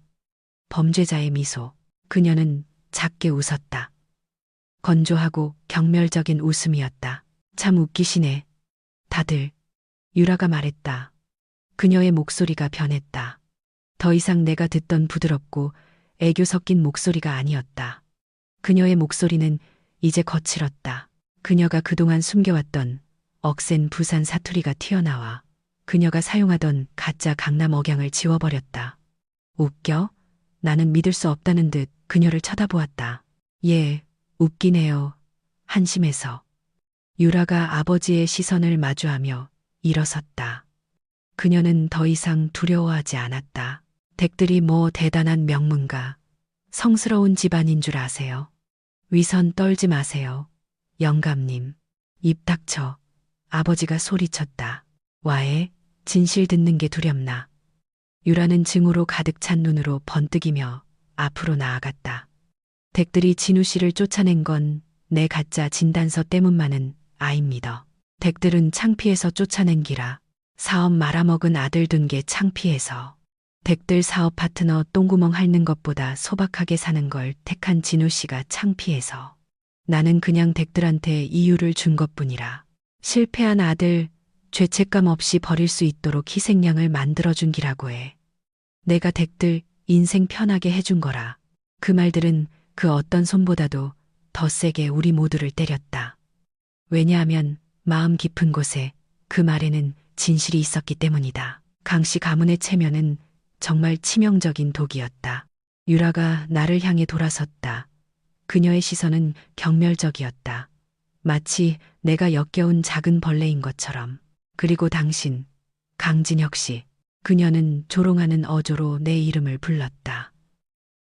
범죄자의 미소. 그녀는 작게 웃었다. 건조하고 경멸적인 웃음이었다. 참 웃기시네. 다들. 유라가 말했다. 그녀의 목소리가 변했다. 더 이상 내가 듣던 부드럽고 애교 섞인 목소리가 아니었다. 그녀의 목소리는 이제 거칠었다. 그녀가 그동안 숨겨왔던 억센 부산 사투리가 튀어나와 그녀가 사용하던 가짜 강남 억양을 지워버렸다. 웃겨? 나는 믿을 수 없다는 듯 그녀를 쳐다보았다. 예, 웃기네요. 한심해서. 유라가 아버지의 시선을 마주하며 일어섰다. 그녀는 더 이상 두려워하지 않았다. 댁들이 뭐 대단한 명문가, 성스러운 집안인 줄 아세요? 위선 떨지 마세요. 영감님. 입 닥쳐. 아버지가 소리쳤다. 와해, 진실 듣는 게 두렵나. 유라는 증오로 가득 찬 눈으로 번뜩이며 앞으로 나아갔다. 댁들이 진우 씨를 쫓아낸 건 내 가짜 진단서 때문만은 아닙니다. 댁들은 창피해서 쫓아낸 기라. 사업 말아먹은 아들 둔 게 창피해서. 댁들 사업 파트너 똥구멍 핥는 것보다 소박하게 사는 걸 택한 진우 씨가 창피해서. 나는 그냥 댁들한테 이유를 준 것뿐이라. 실패한 아들, 죄책감 없이 버릴 수 있도록 희생양을 만들어준 기라고 해. 내가 댁들 인생 편하게 해준 거라. 그 말들은 그 어떤 손보다도 더 세게 우리 모두를 때렸다. 왜냐하면 마음 깊은 곳에 그 말에는 진실이 있었기 때문이다. 강씨 가문의 체면은 정말 치명적인 독이었다. 유라가 나를 향해 돌아섰다. 그녀의 시선은 경멸적이었다. 마치 내가 역겨운 작은 벌레인 것처럼. 그리고 당신, 강진혁 씨. 그녀는 조롱하는 어조로 내 이름을 불렀다.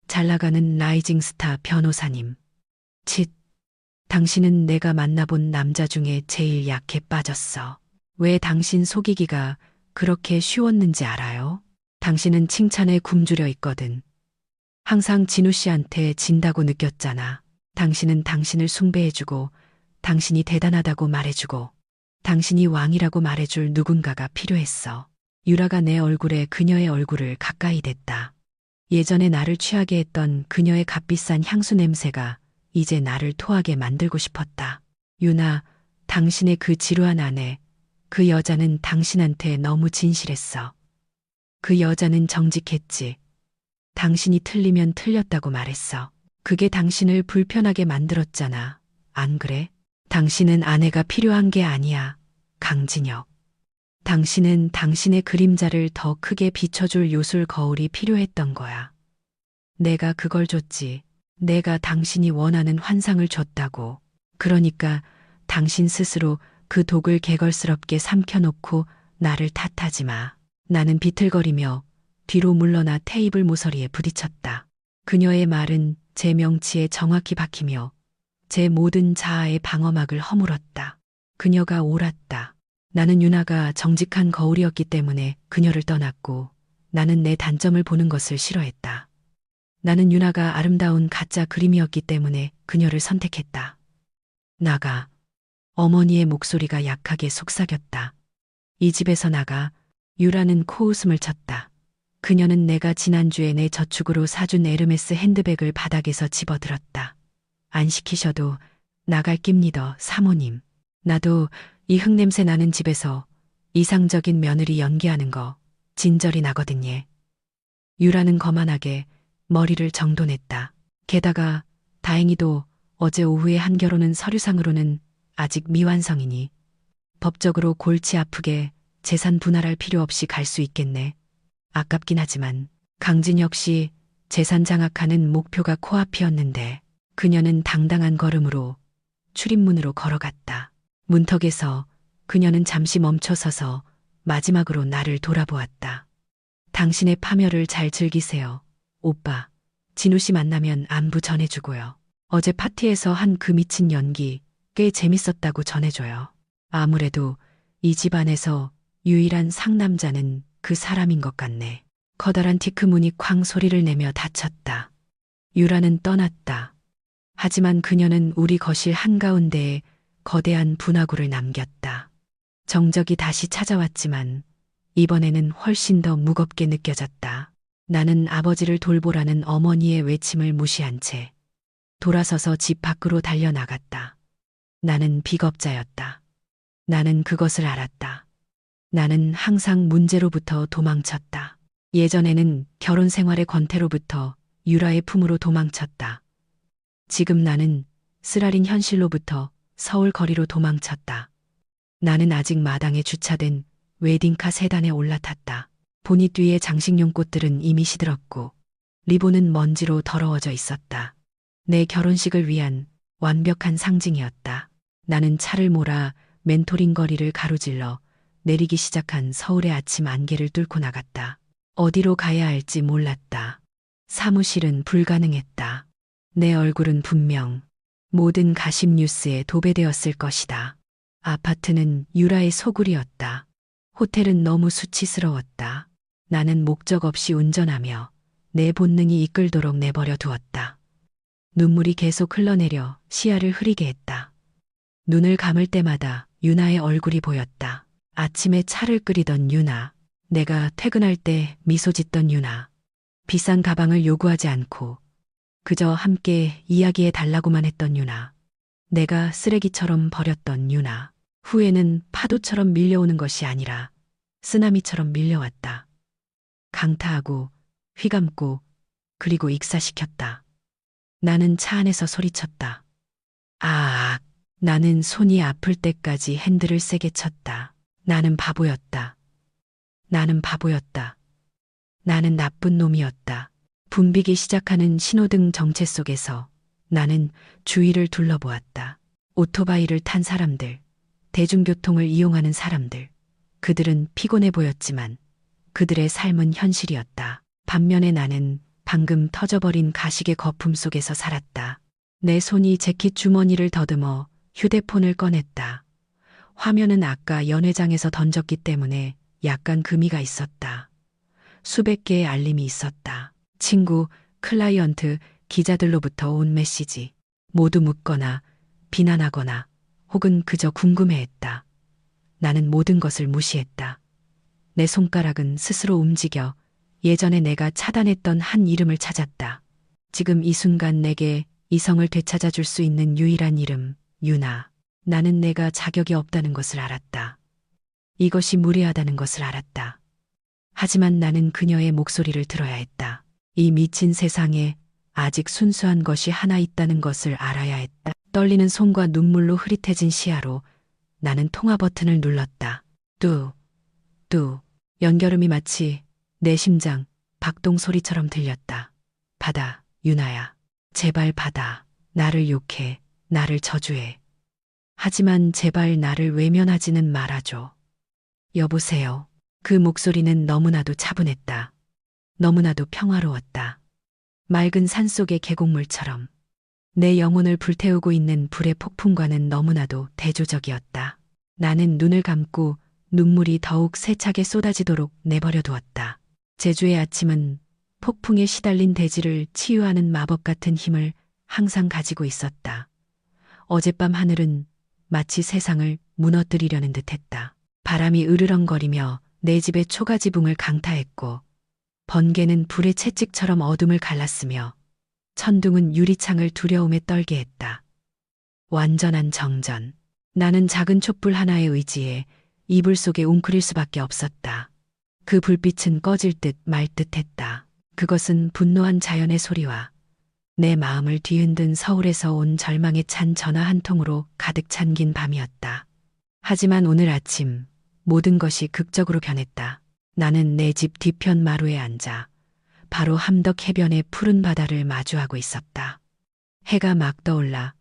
잘 나가는 라이징 스타 변호사님. 칫. 당신은 내가 만나본 남자 중에 제일 약해 빠졌어. 왜 당신 속이기가 그렇게 쉬웠는지 알아요? 당신은 칭찬에 굶주려 있거든. 항상 진우 씨한테 진다고 느꼈잖아. 당신은 당신을 숭배해주고 당신이 대단하다고 말해주고 당신이 왕이라고 말해줄 누군가가 필요했어. 유라가 내 얼굴에 그녀의 얼굴을 가까이 댔다. 예전에 나를 취하게 했던 그녀의 값비싼 향수 냄새가 이제 나를 토하게 만들고 싶었다. 유나, 당신의 그 지루한 아내, 그 여자는 당신한테 너무 진실했어. 그 여자는 정직했지. 당신이 틀리면 틀렸다고 말했어. 그게 당신을 불편하게 만들었잖아. 안 그래? 당신은 아내가 필요한 게 아니야. 강진혁. 당신은 당신의 그림자를 더 크게 비춰줄 요술 거울이 필요했던 거야. 내가 그걸 줬지. 내가 당신이 원하는 환상을 줬다고. 그러니까 당신 스스로 그 독을 개걸스럽게 삼켜놓고 나를 탓하지 마. 나는 비틀거리며 뒤로 물러나 테이블 모서리에 부딪혔다. 그녀의 말은 제 명치에 정확히 박히며 제 모든 자아의 방어막을 허물었다. 그녀가 옳았다. 나는 유나가 정직한 거울이었기 때문에 그녀를 떠났고 나는 내 단점을 보는 것을 싫어했다. 나는 유나가 아름다운 가짜 그림이었기 때문에 그녀를 선택했다. 나가. 어머니의 목소리가 약하게 속삭였다. 이 집에서 나가. 유라는 코웃음을 쳤다. 그녀는 내가 지난주에 내 저축으로 사준 에르메스 핸드백을 바닥에서 집어들었다. 안 시키셔도 나갈 깁니다, 사모님. 나도 이 흙냄새 나는 집에서 이상적인 며느리 연기하는 거 진절이 나거든요. 유라는 거만하게 머리를 정돈했다. 게다가 다행히도 어제 오후에 한 결혼은 서류상으로는 아직 미완성이니 법적으로 골치 아프게 재산 분할할 필요 없이 갈 수 있겠네. 아깝긴 하지만 강진혁 씨 재산 장악하는 목표가 코앞이었는데 그녀는 당당한 걸음으로 출입문으로 걸어갔다. 문턱에서 그녀는 잠시 멈춰서서 마지막으로 나를 돌아보았다. 당신의 파멸을 잘 즐기세요. 오빠, 진우 씨 만나면 안부 전해주고요. 어제 파티에서 한 그 미친 연기 꽤 재밌었다고 전해줘요. 아무래도 이 집안에서 유일한 상남자는 그 사람인 것 같네. 커다란 티크 문이 쾅 소리를 내며 닫혔다. 유라는 떠났다. 하지만 그녀는 우리 거실 한가운데에 거대한 분화구를 남겼다. 정적이 다시 찾아왔지만 이번에는 훨씬 더 무겁게 느껴졌다. 나는 아버지를 돌보라는 어머니의 외침을 무시한 채 돌아서서 집 밖으로 달려나갔다. 나는 비겁자였다. 나는 그것을 알았다. 나는 항상 문제로부터 도망쳤다. 예전에는 결혼 생활의 권태로부터 유라의 품으로 도망쳤다. 지금 나는 쓰라린 현실로부터 서울 거리로 도망쳤다. 나는 아직 마당에 주차된 웨딩카 세단에 올라탔다. 보닛 뒤의 장식용 꽃들은 이미 시들었고 리본은 먼지로 더러워져 있었다. 내 결혼식을 위한 완벽한 상징이었다. 나는 차를 몰아 멘토링 거리를 가로질러 내리기 시작한 서울의 아침 안개를 뚫고 나갔다. 어디로 가야 할지 몰랐다. 사무실은 불가능했다. 내 얼굴은 분명 모든 가십 뉴스에 도배되었을 것이다. 아파트는 유라의 소굴이었다. 호텔은 너무 수치스러웠다. 나는 목적 없이 운전하며 내 본능이 이끌도록 내버려 두었다. 눈물이 계속 흘러내려 시야를 흐리게 했다. 눈을 감을 때마다 유나의 얼굴이 보였다. 아침에 차를 끓이던 유나, 내가 퇴근할 때 미소 짓던 유나, 비싼 가방을 요구하지 않고 그저 함께 이야기해 달라고만 했던 유나, 내가 쓰레기처럼 버렸던 유나, 후회는 파도처럼 밀려오는 것이 아니라 쓰나미처럼 밀려왔다. 강타하고 휘감고 그리고 익사시켰다. 나는 차 안에서 소리쳤다. 아, 나는 손이 아플 때까지 핸들을 세게 쳤다. 나는 바보였다. 나는 바보였다. 나는 나쁜 놈이었다. 붐비기 시작하는 신호등 정체 속에서 나는 주위를 둘러보았다. 오토바이를 탄 사람들, 대중교통을 이용하는 사람들. 그들은 피곤해 보였지만 그들의 삶은 현실이었다. 반면에 나는 방금 터져버린 가식의 거품 속에서 살았다. 내 손이 재킷 주머니를 더듬어 휴대폰을 꺼냈다. 화면은 아까 연회장에서 던졌기 때문에 약간 금이가 있었다. 수백 개의 알림이 있었다. 친구, 클라이언트, 기자들로부터 온 메시지. 모두 묻거나 비난하거나 혹은 그저 궁금해했다. 나는 모든 것을 무시했다. 내 손가락은 스스로 움직여 예전에 내가 차단했던 한 이름을 찾았다. 지금 이 순간 내게 이성을 되찾아줄 수 있는 유일한 이름, 유나. 나는 내가 자격이 없다는 것을 알았다. 이것이 무례하다는 것을 알았다. 하지만 나는 그녀의 목소리를 들어야 했다. 이 미친 세상에 아직 순수한 것이 하나 있다는 것을 알아야 했다. 떨리는 손과 눈물로 흐릿해진 시야로 나는 통화 버튼을 눌렀다. 뚜, 뚜. 연결음이 마치 내 심장 박동 소리처럼 들렸다. 받아, 유나야. 제발 받아. 나를 욕해. 나를 저주해. 하지만 제발 나를 외면하지는 말아줘. 여보세요. 그 목소리는 너무나도 차분했다. 너무나도 평화로웠다. 맑은 산속의 계곡물처럼 내 영혼을 불태우고 있는 불의 폭풍과는 너무나도 대조적이었다. 나는 눈을 감고 눈물이 더욱 세차게 쏟아지도록 내버려 두었다. 제주의 아침은 폭풍에 시달린 대지를 치유하는 마법 같은 힘을 항상 가지고 있었다. 어젯밤 하늘은 마치 세상을 무너뜨리려는 듯했다. 바람이 으르렁거리며 내 집의 초가지붕을 강타했고 번개는 불의 채찍처럼 어둠을 갈랐으며 천둥은 유리창을 두려움에 떨게 했다. 완전한 정전. 나는 작은 촛불 하나에 의지해 이불 속에 웅크릴 수밖에 없었다. 그 불빛은 꺼질 듯 말 듯 했다. 그것은 분노한 자연의 소리와 내 마음을 뒤흔든 서울에서 온 절망에 찬 전화 한 통으로 가득 잠긴 밤이었다. 하지만 오늘 아침 모든 것이 극적으로 변했다. 나는 내 집 뒤편 마루에 앉아 바로 함덕 해변의 푸른 바다를 마주하고 있었다. 해가 막 떠올라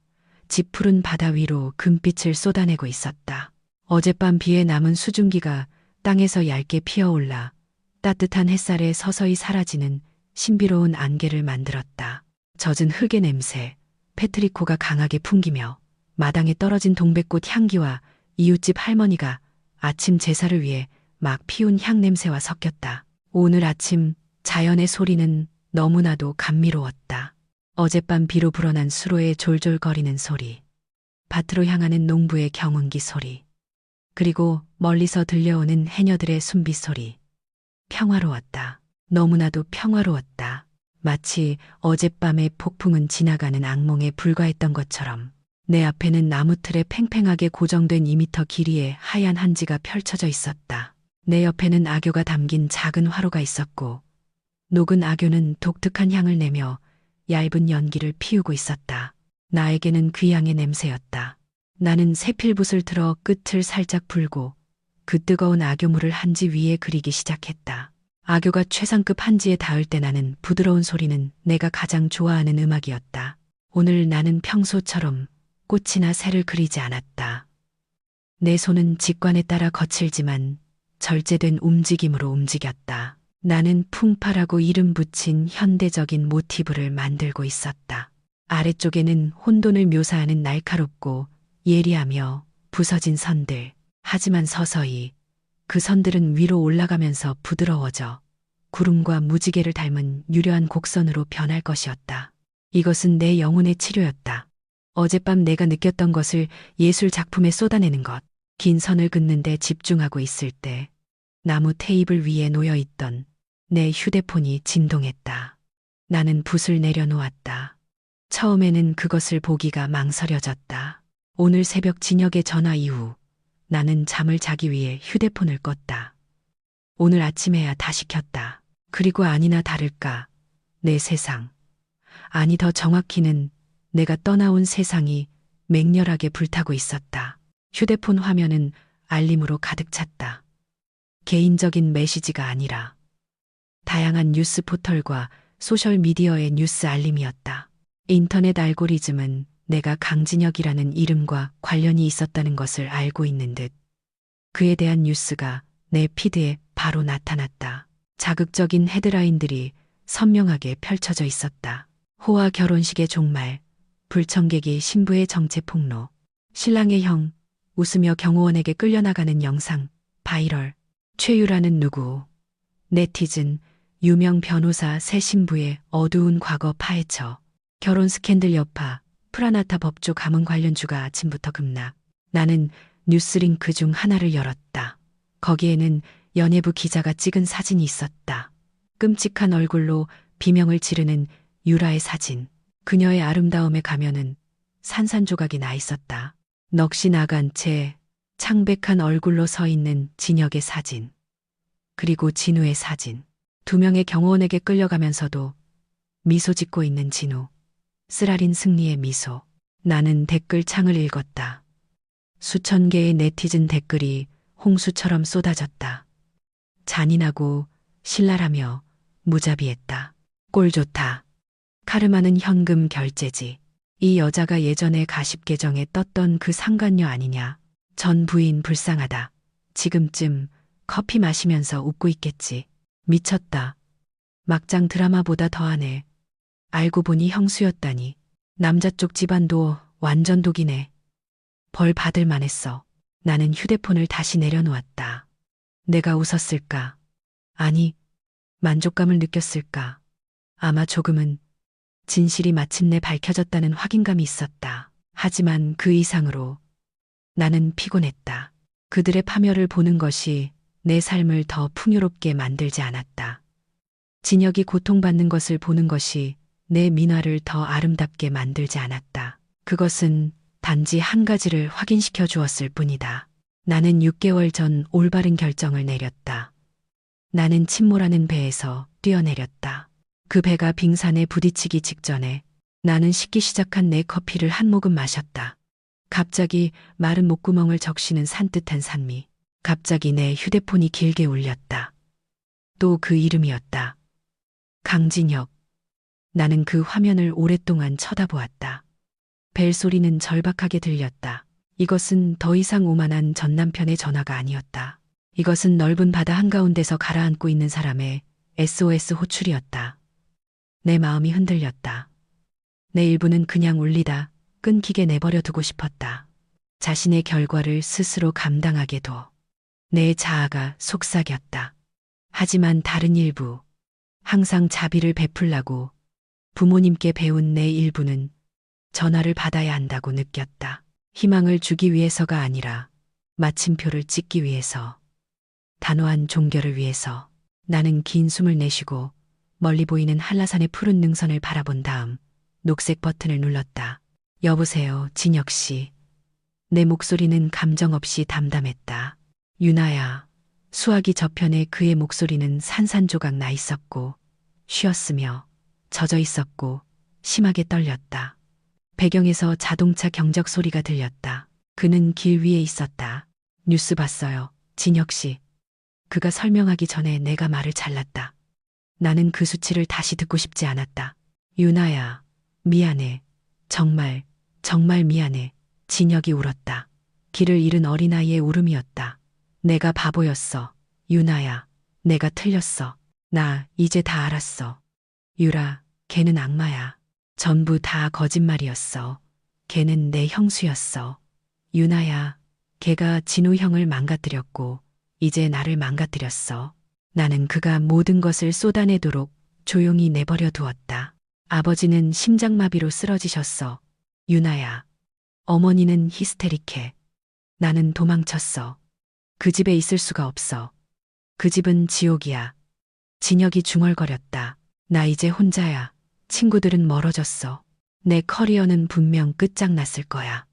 집 푸른 바다 위로 금빛을 쏟아내고 있었다. 어젯밤 비에 남은 수증기가 땅에서 얇게 피어올라 따뜻한 햇살에 서서히 사라지는 신비로운 안개를 만들었다. 젖은 흙의 냄새, 페트리코가 강하게 풍기며 마당에 떨어진 동백꽃 향기와 이웃집 할머니가 아침 제사를 위해 막 피운 향 냄새와 섞였다. 오늘 아침 자연의 소리는 너무나도 감미로웠다. 어젯밤 비로 불어난 수로의 졸졸거리는 소리, 밭으로 향하는 농부의 경운기 소리, 그리고 멀리서 들려오는 해녀들의 숨비 소리. 평화로웠다. 너무나도 평화로웠다. 마치 어젯밤의 폭풍은 지나가는 악몽에 불과했던 것처럼 내 앞에는 나무 틀에 팽팽하게 고정된 2미터 길이의 하얀 한지가 펼쳐져 있었다. 내 옆에는 악교가 담긴 작은 화로가 있었고 녹은 악교는 독특한 향을 내며 얇은 연기를 피우고 있었다. 나에게는 귀향의 냄새였다. 나는 세필붓을 틀어 끝을 살짝 풀고 그 뜨거운 악교물을 한지 위에 그리기 시작했다. 악교가 최상급 한지에 닿을 때 나는 부드러운 소리는 내가 가장 좋아하는 음악이었다. 오늘 나는 평소처럼 꽃이나 새를 그리지 않았다. 내 손은 직관에 따라 거칠지만 절제된 움직임으로 움직였다. 나는 풍파라고 이름 붙인 현대적인 모티브를 만들고 있었다. 아래쪽에는 혼돈을 묘사하는 날카롭고 예리하며 부서진 선들. 하지만 서서히 그 선들은 위로 올라가면서 부드러워져 구름과 무지개를 닮은 유려한 곡선으로 변할 것이었다. 이것은 내 영혼의 치료였다. 어젯밤 내가 느꼈던 것을 예술 작품에 쏟아내는 것. 긴 선을 긋는데 집중하고 있을 때 나무 테이블 위에 놓여있던 내 휴대폰이 진동했다. 나는 붓을 내려놓았다. 처음에는 그것을 보기가 망설여졌다. 오늘 새벽 진혁의 전화 이후 나는 잠을 자기 위해 휴대폰을 껐다. 오늘 아침에야 다시 켰다. 그리고 아니나 다를까 내 세상, 아니 더 정확히는 내가 떠나온 세상이 맹렬하게 불타고 있었다. 휴대폰 화면은 알림으로 가득 찼다. 개인적인 메시지가 아니라 다양한 뉴스 포털과 소셜미디어의 뉴스 알림이었다. 인터넷 알고리즘은 내가 강진혁이라는 이름과 관련이 있었다는 것을 알고 있는 듯 그에 대한 뉴스가 내 피드에 바로 나타났다. 자극적인 헤드라인들이 선명하게 펼쳐져 있었다. 호화 결혼식의 종말, 불청객이 신부의 정체 폭로, 신랑의 형 웃으며 경호원에게 끌려나가는 영상, 바이럴, 최유라는 누구, 네티즌, 유명 변호사 새 신부의 어두운 과거 파헤쳐, 결혼 스캔들 여파, 프라나타 법조 가문 관련주가 아침부터 급락. 나는 뉴스링크 중 하나를 열었다. 거기에는 연예부 기자가 찍은 사진이 있었다. 끔찍한 얼굴로 비명을 지르는 유라의 사진. 그녀의 아름다움의 가면은 산산조각이 나 있었다. 넋이 나간 채 창백한 얼굴로 서 있는 진혁의 사진. 그리고 진우의 사진. 두 명의 경호원에게 끌려가면서도 미소 짓고 있는 진우. 쓰라린 승리의 미소. 나는 댓글창을 읽었다. 수천 개의 네티즌 댓글이 홍수처럼 쏟아졌다. 잔인하고 신랄하며 무자비했다. 꼴 좋다. 카르마는 현금 결제지. 이 여자가 예전에 가십 계정에 떴던 그 상간녀 아니냐. 전 부인 불쌍하다. 지금쯤 커피 마시면서 웃고 있겠지. 미쳤다. 막장 드라마보다 더하네. 알고 보니 형수였다니. 남자 쪽 집안도 완전 독이네. 벌 받을 만했어. 나는 휴대폰을 다시 내려놓았다. 내가 웃었을까? 아니, 만족감을 느꼈을까? 아마 조금은. 진실이 마침내 밝혀졌다는 확인감이 있었다. 하지만 그 이상으로 나는 피곤했다. 그들의 파멸을 보는 것이 내 삶을 더 풍요롭게 만들지 않았다. 진혁이 고통받는 것을 보는 것이 내 민화를 더 아름답게 만들지 않았다. 그것은 단지 한 가지를 확인시켜 주었을 뿐이다. 나는 6개월 전 올바른 결정을 내렸다. 나는 침몰하는 배에서 뛰어내렸다. 그 배가 빙산에 부딪히기 직전에 나는 식기 시작한 내 커피를 한 모금 마셨다. 갑자기 마른 목구멍을 적시는 산뜻한 산미. 갑자기 내 휴대폰이 길게 울렸다. 또 그 이름이었다. 강진혁. 나는 그 화면을 오랫동안 쳐다보았다. 벨소리는 절박하게 들렸다. 이것은 더 이상 오만한 전 남편의 전화가 아니었다. 이것은 넓은 바다 한가운데서 가라앉고 있는 사람의 SOS 호출이었다. 내 마음이 흔들렸다. 내 일부는 그냥 울리다 끊기게 내버려 두고 싶었다. 자신의 결과를 스스로 감당하게 둬. 내 자아가 속삭였다. 하지만 다른 일부, 항상 자비를 베풀라고 부모님께 배운 내 일부는 전화를 받아야 한다고 느꼈다. 희망을 주기 위해서가 아니라 마침표를 찍기 위해서, 단호한 종결을 위해서. 나는 긴 숨을 내쉬고 멀리 보이는 한라산의 푸른 능선을 바라본 다음 녹색 버튼을 눌렀다. 여보세요, 진혁 씨. 내 목소리는 감정 없이 담담했다. 유나야. 수화기 저편에 그의 목소리는 산산조각 나 있었고 쉬었으며 젖어 있었고 심하게 떨렸다. 배경에서 자동차 경적 소리가 들렸다. 그는 길 위에 있었다. 뉴스 봤어요, 진혁 씨. 그가 설명하기 전에 내가 말을 잘랐다. 나는 그 수치를 다시 듣고 싶지 않았다. 유나야, 미안해. 정말, 정말 미안해. 진혁이 울었다. 길을 잃은 어린아이의 울음이었다. 내가 바보였어. 유나야, 내가 틀렸어. 나 이제 다 알았어. 유라, 걔는 악마야. 전부 다 거짓말이었어. 걔는 내 형수였어. 유나야, 걔가 진우 형을 망가뜨렸고 이제 나를 망가뜨렸어. 나는 그가 모든 것을 쏟아내도록 조용히 내버려 두었다. 아버지는 심장마비로 쓰러지셨어. 유나야. 어머니는 히스테릭해. 나는 도망쳤어. 그 집에 있을 수가 없어. 그 집은 지옥이야. 진혁이 중얼거렸다. 나 이제 혼자야. 친구들은 멀어졌어. 내 커리어는 분명 끝장났을 거야.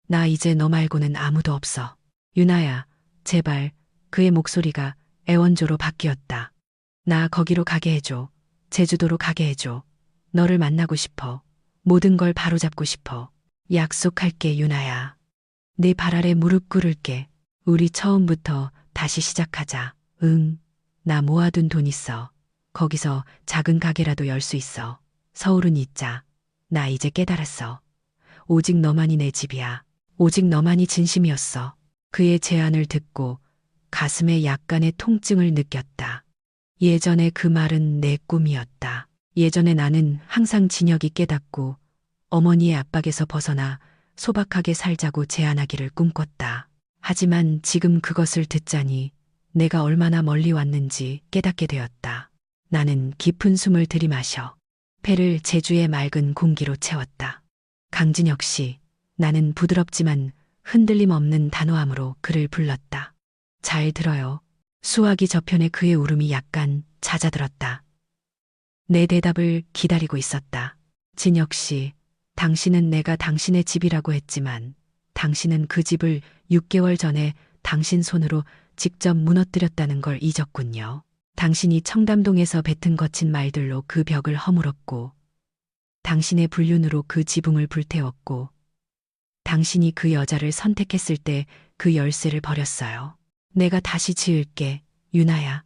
나 이제 너 말고는 아무도 없어. 유나야, 제발. 그의 목소리가 애원조로 바뀌었다. 나 거기로 가게 해줘. 제주도로 가게 해줘. 너를 만나고 싶어. 모든 걸 바로잡고 싶어. 약속할게, 유나야. 네 발 아래 무릎 꿇을게. 우리 처음부터 다시 시작하자. 응. 나 모아둔 돈 있어. 거기서 작은 가게라도 열 수 있어. 서울은 잊자. 나 이제 깨달았어. 오직 너만이 내 집이야. 오직 너만이 진심이었어. 그의 제안을 듣고 가슴에 약간의 통증을 느꼈다. 예전에 그 말은 내 꿈이었다. 예전에 나는 항상 진혁이 깨닫고 어머니의 압박에서 벗어나 소박하게 살자고 제안하기를 꿈꿨다. 하지만 지금 그것을 듣자니 내가 얼마나 멀리 왔는지 깨닫게 되었다. 나는 깊은 숨을 들이마셔 배를 제주의 맑은 공기로 채웠다. 강진혁 씨, 나는 부드럽지만 흔들림 없는 단호함으로 그를 불렀다. 잘 들어요. 수화기 저편에 그의 울음이 약간 잦아들었다. 내 대답을 기다리고 있었다. 진혁 씨, 당신은 내가 당신의 집이라고 했지만 당신은 그 집을 6개월 전에 당신 손으로 직접 무너뜨렸다는 걸 잊었군요. 당신이 청담동에서 뱉은 거친 말들로 그 벽을 허물었고, 당신의 불륜으로 그 지붕을 불태웠고, 당신이 그 여자를 선택했을 때 그 열쇠를 버렸어요. 내가 다시 지을게, 유나야.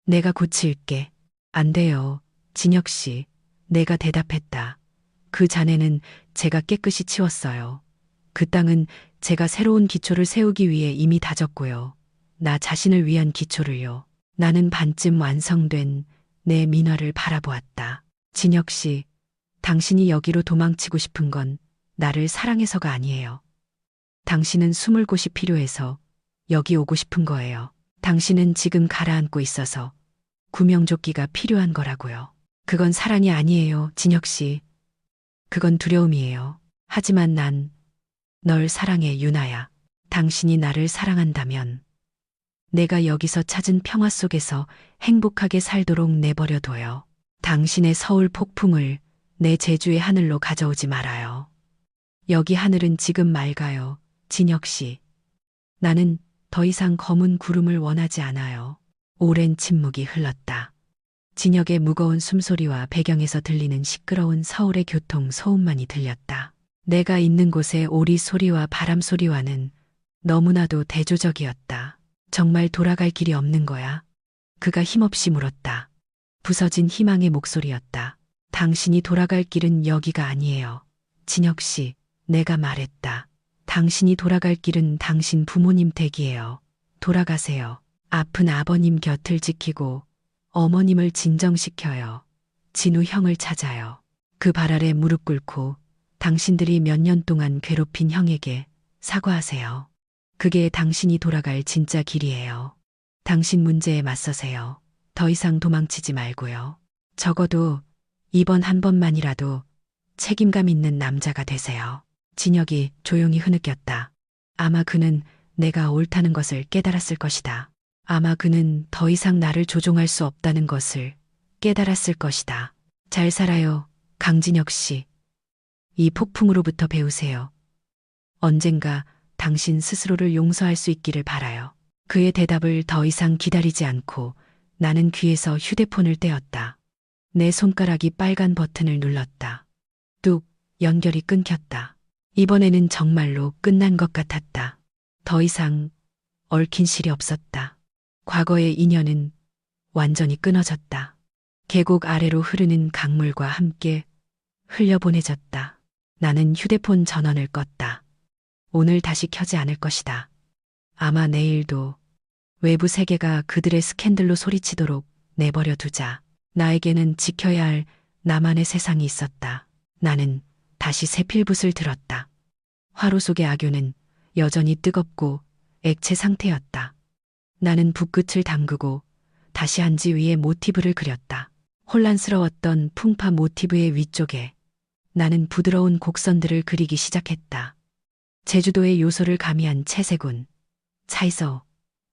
내가 고칠게. 안 돼요, 진혁 씨. 내가 대답했다. 그 잔해는 제가 깨끗이 치웠어요. 그 땅은 제가 새로운 기초를 세우기 위해 이미 다졌고요. 나 자신을 위한 기초를요. 나는 반쯤 완성된 내 민화를 바라보았다. 진혁 씨, 당신이 여기로 도망치고 싶은 건 나를 사랑해서가 아니에요. 당신은 숨을 곳이 필요해서 여기 오고 싶은 거예요. 당신은 지금 가라앉고 있어서 구명조끼가 필요한 거라고요. 그건 사랑이 아니에요, 진혁 씨. 그건 두려움이에요. 하지만 난 널 사랑해, 유나야. 당신이 나를 사랑한다면 내가 여기서 찾은 평화 속에서 행복하게 살도록 내버려둬요. 당신의 서울 폭풍을 내 제주의 하늘로 가져오지 말아요. 여기 하늘은 지금 맑아요, 진혁 씨. 나는 더 이상 검은 구름을 원하지 않아요. 오랜 침묵이 흘렀다. 진혁의 무거운 숨소리와 배경에서 들리는 시끄러운 서울의 교통 소음만이 들렸다. 내가 있는 곳의 오리 소리와 바람 소리와는 너무나도 대조적이었다. 정말 돌아갈 길이 없는 거야? 그가 힘없이 물었다. 부서진 희망의 목소리였다. 당신이 돌아갈 길은 여기가 아니에요. 진혁 씨, 내가 말했다. 당신이 돌아갈 길은 당신 부모님 댁이에요. 돌아가세요. 아픈 아버님 곁을 지키고 어머님을 진정시켜요. 진우 형을 찾아요. 그 발 아래 무릎 꿇고 당신들이 몇 년 동안 괴롭힌 형에게 사과하세요. 그게 당신이 돌아갈 진짜 길이에요. 당신 문제에 맞서세요. 더 이상 도망치지 말고요. 적어도 이번 한 번만이라도 책임감 있는 남자가 되세요. 진혁이 조용히 흐느꼈다. 아마 그는 내가 옳다는 것을 깨달았을 것이다. 아마 그는 더 이상 나를 조종할 수 없다는 것을 깨달았을 것이다. 잘 살아요, 강진혁 씨. 이 폭풍으로부터 배우세요. 언젠가 당신 스스로를 용서할 수 있기를 바라요. 그의 대답을 더 이상 기다리지 않고 나는 귀에서 휴대폰을 떼었다. 내 손가락이 빨간 버튼을 눌렀다. 뚝, 연결이 끊겼다. 이번에는 정말로 끝난 것 같았다. 더 이상 얽힌 실이 없었다. 과거의 인연은 완전히 끊어졌다. 계곡 아래로 흐르는 강물과 함께 흘려보내졌다. 나는 휴대폰 전원을 껐다. 오늘 다시 켜지 않을 것이다. 아마 내일도 외부 세계가 그들의 스캔들로 소리치도록 내버려 두자. 나에게는 지켜야 할 나만의 세상이 있었다. 나는 다시 세필붓을 들었다. 화로 속의 악교는 여전히 뜨겁고 액체 상태였다. 나는 붓끝을 담그고 다시 한지 위에 모티브를 그렸다. 혼란스러웠던 풍파 모티브의 위쪽에 나는 부드러운 곡선들을 그리기 시작했다. 제주도의 요소를 가미한 채색운, 차이서,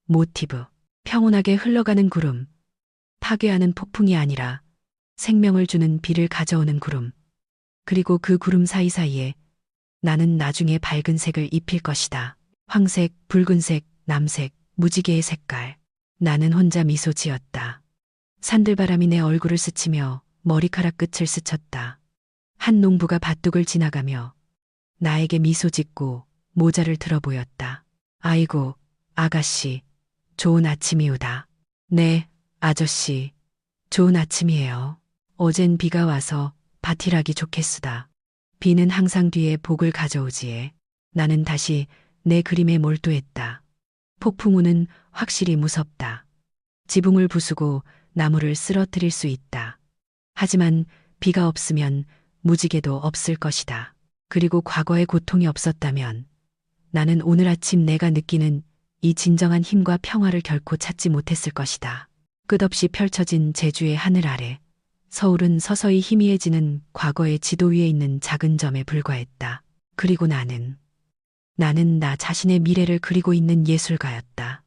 모티브, 평온하게 흘러가는 구름, 파괴하는 폭풍이 아니라 생명을 주는 비를 가져오는 구름, 그리고 그 구름 사이사이에 나는 나중에 밝은 색을 입힐 것이다. 황색, 붉은색, 남색, 무지개의 색깔. 나는 혼자 미소 지었다. 산들바람이 내 얼굴을 스치며 머리카락 끝을 스쳤다. 한 농부가 밭둑을 지나가며 나에게 미소 짓고 모자를 들어 보였다. 아이고, 아가씨, 좋은 아침이오다. 네, 아저씨, 좋은 아침이에요. 어젠 비가 와서 밭일하기 좋겠수다. 비는 항상 뒤에 복을 가져오지에. 나는 다시 내 그림에 몰두했다. 폭풍우는 확실히 무섭다. 지붕을 부수고 나무를 쓰러뜨릴 수 있다. 하지만 비가 없으면 무지개도 없을 것이다. 그리고 과거의 고통이 없었다면 나는 오늘 아침 내가 느끼는 이 진정한 힘과 평화를 결코 찾지 못했을 것이다. 끝없이 펼쳐진 제주의 하늘 아래 서울은 서서히 희미해지는 과거의 지도 위에 있는 작은 점에 불과했다. 그리고 나는 나 자신의 미래를 그리고 있는 예술가였다.